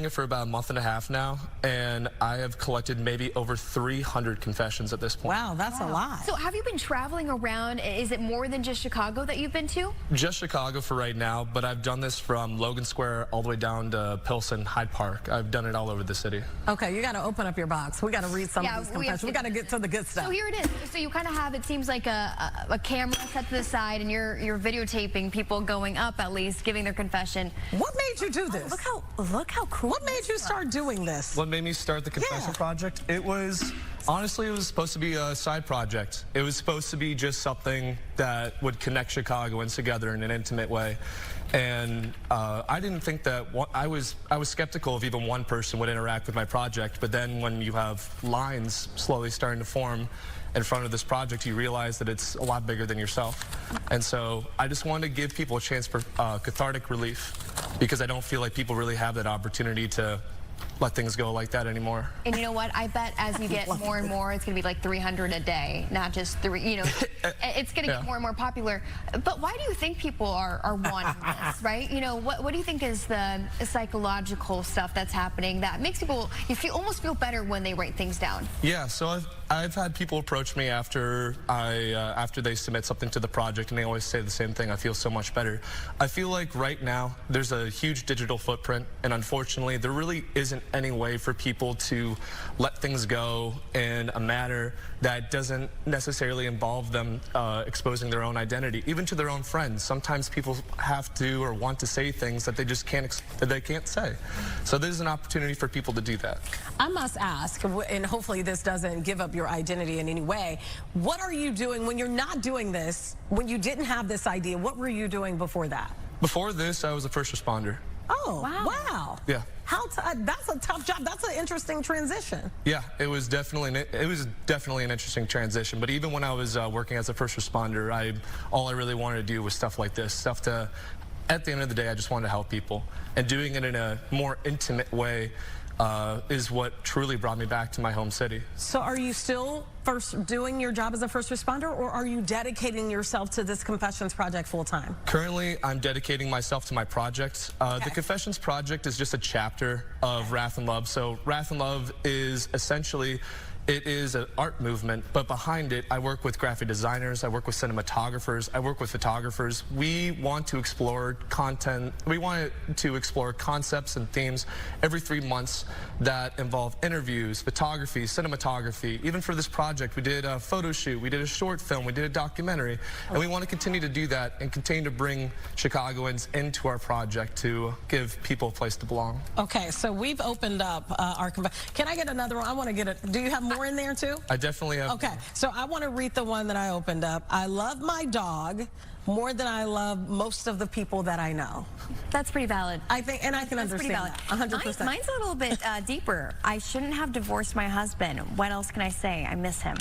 it for about a month and a half now, and I have collected maybe over 300 confessions at this point. Wow, that's a lot. So have you been traveling around? Is it more than just Chicago that you've been to? Just Chicago for right now, but I've done this from Logan Square all the way down to Pilsen, Hyde Park. I've done it all over the city. Okay, you got to open up your box. We got to read some of these confessions. We got to get to the good stuff. So here it is. So you kind of have, it seems like a camera set to the side, and you're videotaping people going up, at least giving their confession. What made you do this? Look how cool. What made you start doing this? What made me start the confession project? It was, honestly, it was supposed to be a side project. It was supposed to be just something that would connect Chicagoans together in an intimate way. And I didn't think that, I was skeptical if even one person would interact with my project, but then when you have lines slowly starting to form in front of this project, you realize that it's a lot bigger than yourself. And so I just wanted to give people a chance for cathartic relief, because I don't feel like people really have that opportunity to let things go like that anymore. And you know what? I bet as you get more and more, it's going to be like 300 a day, not just 3, you know. It's going to get more and more popular. But why do you think people are wanting this, right? You know, what do you think is the psychological stuff that's happening that makes people, almost feel better when they write things down? Yeah, so I've had people approach me after after they submit something to the project, and they always say the same thing: I feel so much better. I feel like right now there's a huge digital footprint, and unfortunately there really isn't any way for people to let things go in a manner that doesn't necessarily involve them exposing their own identity, even to their own friends. Sometimes people have to or want to say things that they just can't say. So there's an opportunity for people to do that. I must ask, and hopefully this doesn't give up your identity in any way, what are you doing when you're not doing this, when you didn't have this idea? What were you doing before that? Before this, I was a first responder. Oh, wow. Yeah. That's a tough job. That's an interesting transition. Yeah, it was definitely an interesting transition. But even when I was working as a first responder, all I really wanted to do was stuff like this, at the end of the day, I just wanted to help people. And doing it in a more intimate way is what truly brought me back to my home city. So are you still doing your job as a first responder, or are you dedicating yourself to this Confessions Project full time? Currently, I'm dedicating myself to my project. The Confessions Project is just a chapter of Wrath and Love. So Wrath and Love is essentially, it is an art movement, but behind it, I work with graphic designers, I work with cinematographers, I work with photographers. We want to explore content, we want to explore concepts and themes every 3 months that involve interviews, photography, cinematography. Even for this project, we did a photo shoot, we did a short film, we did a documentary, and we want to continue to do that and continue to bring Chicagoans into our project to give people a place to belong. Okay, so we've opened up our confession. Can I get another one? I want to get it. Do you have more in there too? I definitely have. Okay, so I want to read the one that I opened up. I love my dog more than I love most of the people that I know. That's pretty valid. I think, and I can understand that, 100%. Mine's a little bit deeper. I shouldn't have divorced my husband. What else can I say? I miss him.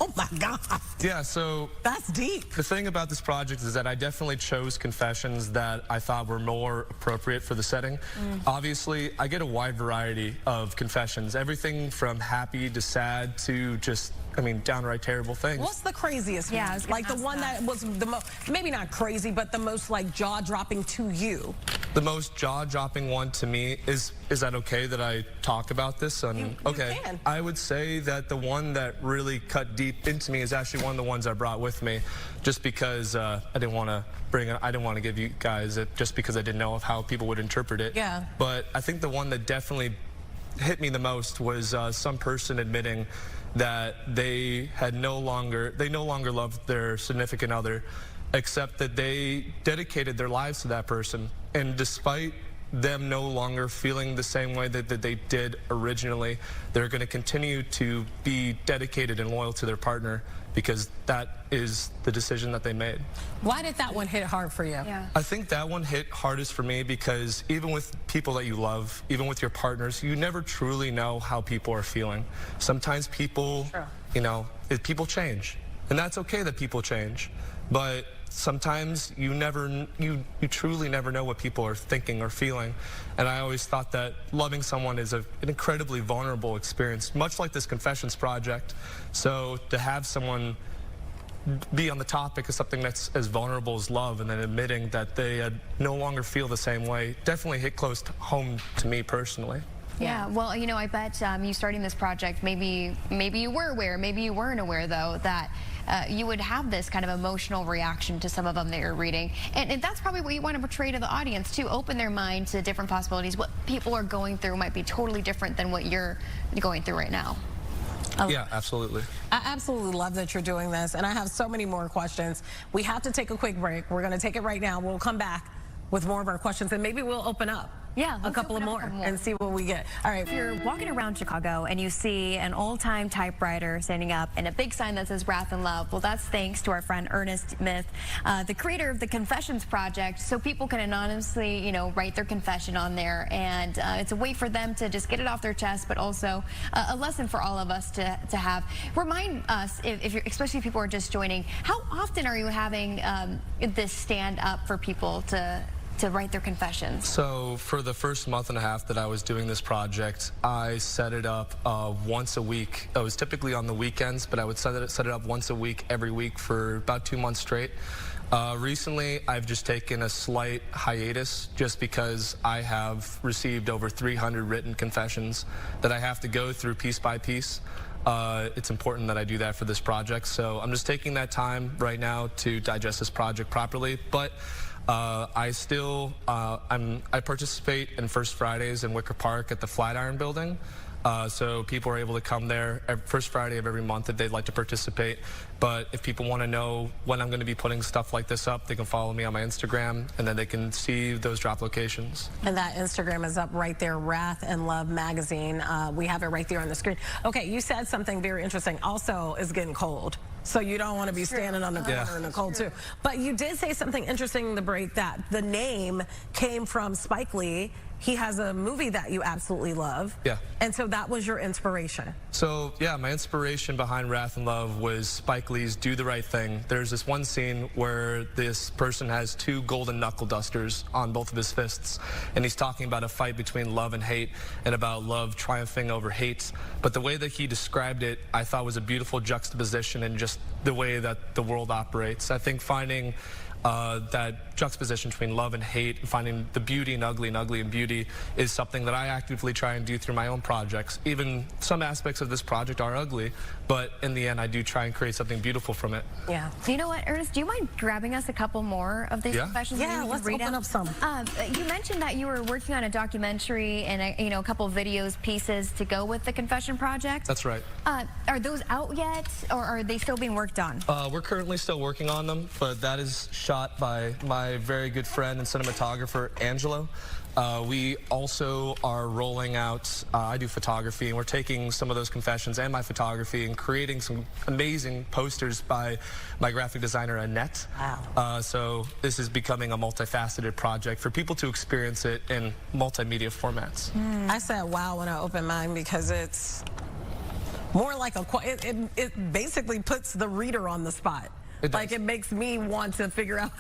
Oh my God. Yeah, so that's deep. The thing about this project is that I definitely chose confessions that I thought were more appropriate for the setting. Obviously, I get a wide variety of confessions, everything from happy to sad to just, I mean, downright terrible things. What's the craziest one? Like the one that was the most, maybe not crazy, but the most like jaw-dropping to you? The most jaw-dropping one to me is that okay that I talk about this? Okay. You can. I would say that the one that really cut deep into me is actually one of the ones I brought with me, just because I didn't want to give you guys it just because I didn't know of how people would interpret it. Yeah. But I think the one that definitely hit me the most was some person admitting that they no longer loved their significant other, except that they dedicated their lives to that person. And despite them no longer feeling the same way that they did originally, they're going to continue to be dedicated and loyal to their partner because that is the decision that they made. Why did that one hit hard for you? Yeah. I think that one hit hardest for me because even with people that you love, even with your partners, you never truly know how people are feeling. Sometimes people, you know, People change, and that's okay that people change, but sometimes you truly never know what people are thinking or feeling. And I always thought that loving someone is an incredibly vulnerable experience, much like this Confessions project. So to have someone be on the topic of something that's as vulnerable as love, and then admitting that they no longer feel the same way, definitely hit close to home to me personally. Yeah, well, you know, I bet you starting this project, maybe you were aware, maybe you weren't aware, though, that you would have this kind of emotional reaction to some of them that you're reading. And that's probably what you want to portray to the audience, too. Open their mind to different possibilities. What people are going through might be totally different than what you're going through right now. Yeah, absolutely. I absolutely love that you're doing this, and I have so many more questions. We have to take a quick break. We're going to take it right now. We'll come back with more of our questions, and maybe we'll open up. Yeah, a couple more and see what we get. All right. If you're walking around Chicago and you see an old-time typewriter standing up and a big sign that says Wrath and Love, well, that's thanks to our friend Ernest Smith, the creator of the Confessions Project, so people can anonymously, you know, write their confession on there. And it's a way for them to just get it off their chest, but also a lesson for all of us to have. Remind us, if you're, especially if people are just joining, how often are you having this stand up for people to write their confessions? So for the first month and a half that I was doing this project, I set it up once a week. It was typically on the weekends, but I would set it up once a week, every week for about 2 months straight. Recently, I've just taken a slight hiatus just because I have received over 300 written confessions that I have to go through piece by piece. It's important that I do that for this project, so I'm just taking that time right now to digest this project properly. But I still, I participate in First Fridays in Wicker Park at the Flatiron Building. So people are able to come there first Friday of every month if they'd like to participate. But if people want to know when I'm going to be putting stuff like this up, they can follow me on my Instagram, and then they can see those drop locations. And that Instagram is up right there, Wrath and Love Magazine. We have it right there on the screen. Okay, you said something very interesting. Also, it's getting cold. So you don't want to be standing on the corner in the cold, too. But you did say something interesting in the break, that the name came from Spike Lee. He has a movie that you absolutely love. Yeah. And so that was your inspiration. So, yeah, my inspiration behind Wrath and Love was Spike Lee's Do the Right Thing. There's this one scene where this person has 2 golden knuckle dusters on both of his fists, and he's talking about a fight between love and hate, and about love triumphing over hate. But the way that he described it, I thought was a beautiful juxtaposition in just the way that the world operates. I think finding that juxtaposition between love and hate, finding the beauty and ugly in beauty, is something that I actively try and do through my own projects. Even some aspects of this project are ugly, but in the end I do try and create something beautiful from it. Yeah. You know what, Ernest, do you mind grabbing us a couple more of these confessions? Yeah, let's open up some. You mentioned that you were working on a documentary and a couple videos, pieces to go with the Confession Project. That's right. Are those out yet, or are they still being worked on? We're currently still working on them, but that is shot by my very good friend and cinematographer, Angelo. We also are rolling out, I do photography, and we're taking some of those confessions and my photography and creating some amazing posters by my graphic designer, Annette. Wow. So this is becoming a multifaceted project for people to experience it in multimedia formats. I said wow when I opened mine, because it's more like it basically puts the reader on the spot. Like, it makes me want to figure out,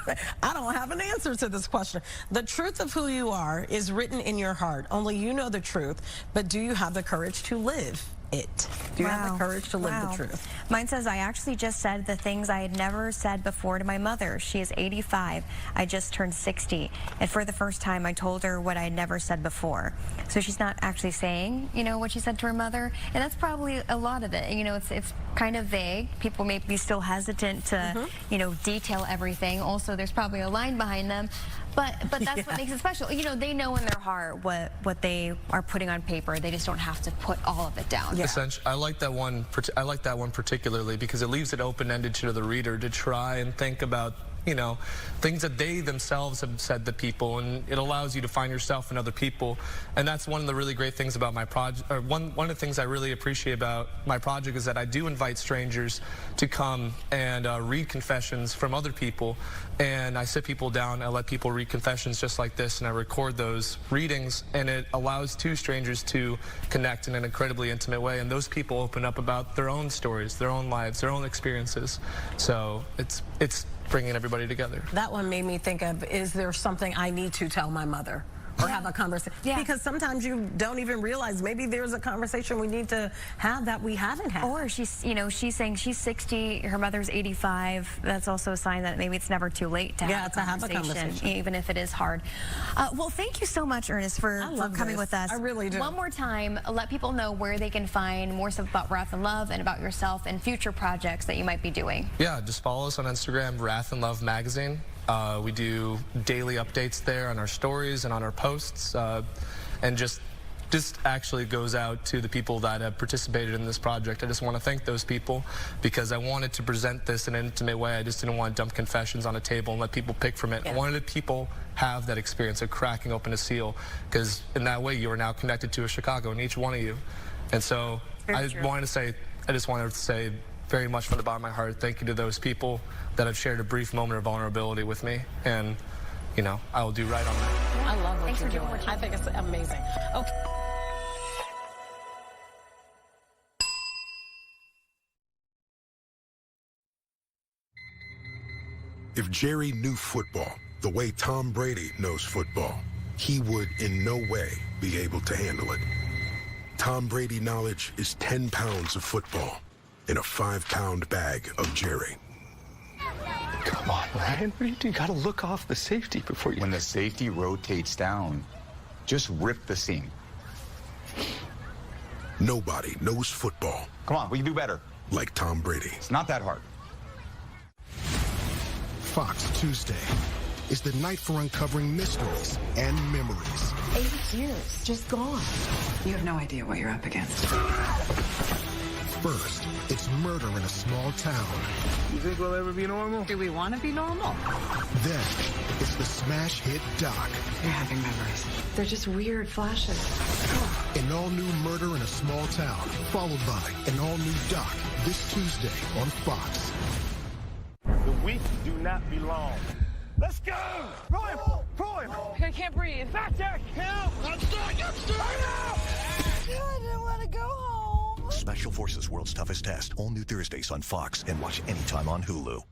I don't have an answer to this question. The truth of who you are is written in your heart. Only you know the truth, but do you have the courage to live it? Do you have the courage to live the truth? Mine says, I actually just said the things I had never said before to my mother. She is 85. I just turned 60. And for the first time, I told her what I had never said before. So she's not actually saying, you know, what she said to her mother. And that's probably a lot of it. You know, it's kind of vague. People may be still hesitant to, you know, detail everything. Also, there's probably a line behind them. But that's what makes it special. You know, they know in their heart what they are putting on paper. They just don't have to put all of it down. Essentially, I like that one particularly because it leaves it open-ended to the reader to try and think about you know, things that they themselves have said to people, and it allows you to find yourself in other people. And that's one of the really great things about my project, or one of the things I really appreciate about my project is that I do invite strangers to come and read confessions from other people, and I sit people down, I let people read confessions just like this, and I record those readings, and it allows two strangers to connect in an incredibly intimate way, and those people open up about their own stories, their own lives, their own experiences. So it's bringing everybody together. That one made me think of, is there something I need to tell my mother? Or have a conversation. Yeah. Because sometimes you don't even realize maybe there's a conversation we need to have that we haven't had. Or she's, you know, she's saying she's 60, her mother's 85. That's also a sign that maybe it's never too late to have a conversation, even if it is hard. Well, thank you so much, Ernest, for coming with us. I really do. One more time, let people know where they can find more stuff about Wrath and Love and about yourself and future projects that you might be doing. Yeah, just follow us on Instagram, Wrath and Love Magazine. We do daily updates there on our stories and on our posts, and just actually goes out to the people that have participated in this project. I just want to thank those people because I wanted to present this in an intimate way. I just didn't want to dump confessions on a table and let people pick from it. I wanted people have that experience of cracking open a seal, because in that way you are now connected to a Chicago in each one of you. And so I just wanted to say very much from the bottom of my heart, thank you to those people that have shared a brief moment of vulnerability with me, and, you know, I will do right on that. I love what you're doing. I think it's amazing. Okay. If Jerry knew football the way Tom Brady knows football, he would in no way be able to handle it. Tom Brady knowledge is 10 pounds of football in a 5-pound bag of Jerry. Come on, Ryan. What do you do? You gotta look off the safety before you... When the safety rotates down, just rip the seam. Nobody knows football. Come on, we can do better. Like Tom Brady. It's not that hard. Fox Tuesday is the night for uncovering mysteries and memories. 8 years, just gone. You have no idea what you're up against. First, it's murder in a small town. You think we'll ever be normal? Do we want to be normal? Then, it's the smash hit doc. You're having memories. They're just weird flashes. An all-new Murder in a Small Town, followed by an all-new doc this Tuesday on Fox. The weak do not belong. Let's go! Ryan! Ryan! I can't breathe. Back there! Help! I'm stuck! I'm stuck! I didn't want to go home. Special Forces World's Toughest Test. All new Thursdays on Fox, and watch anytime on Hulu.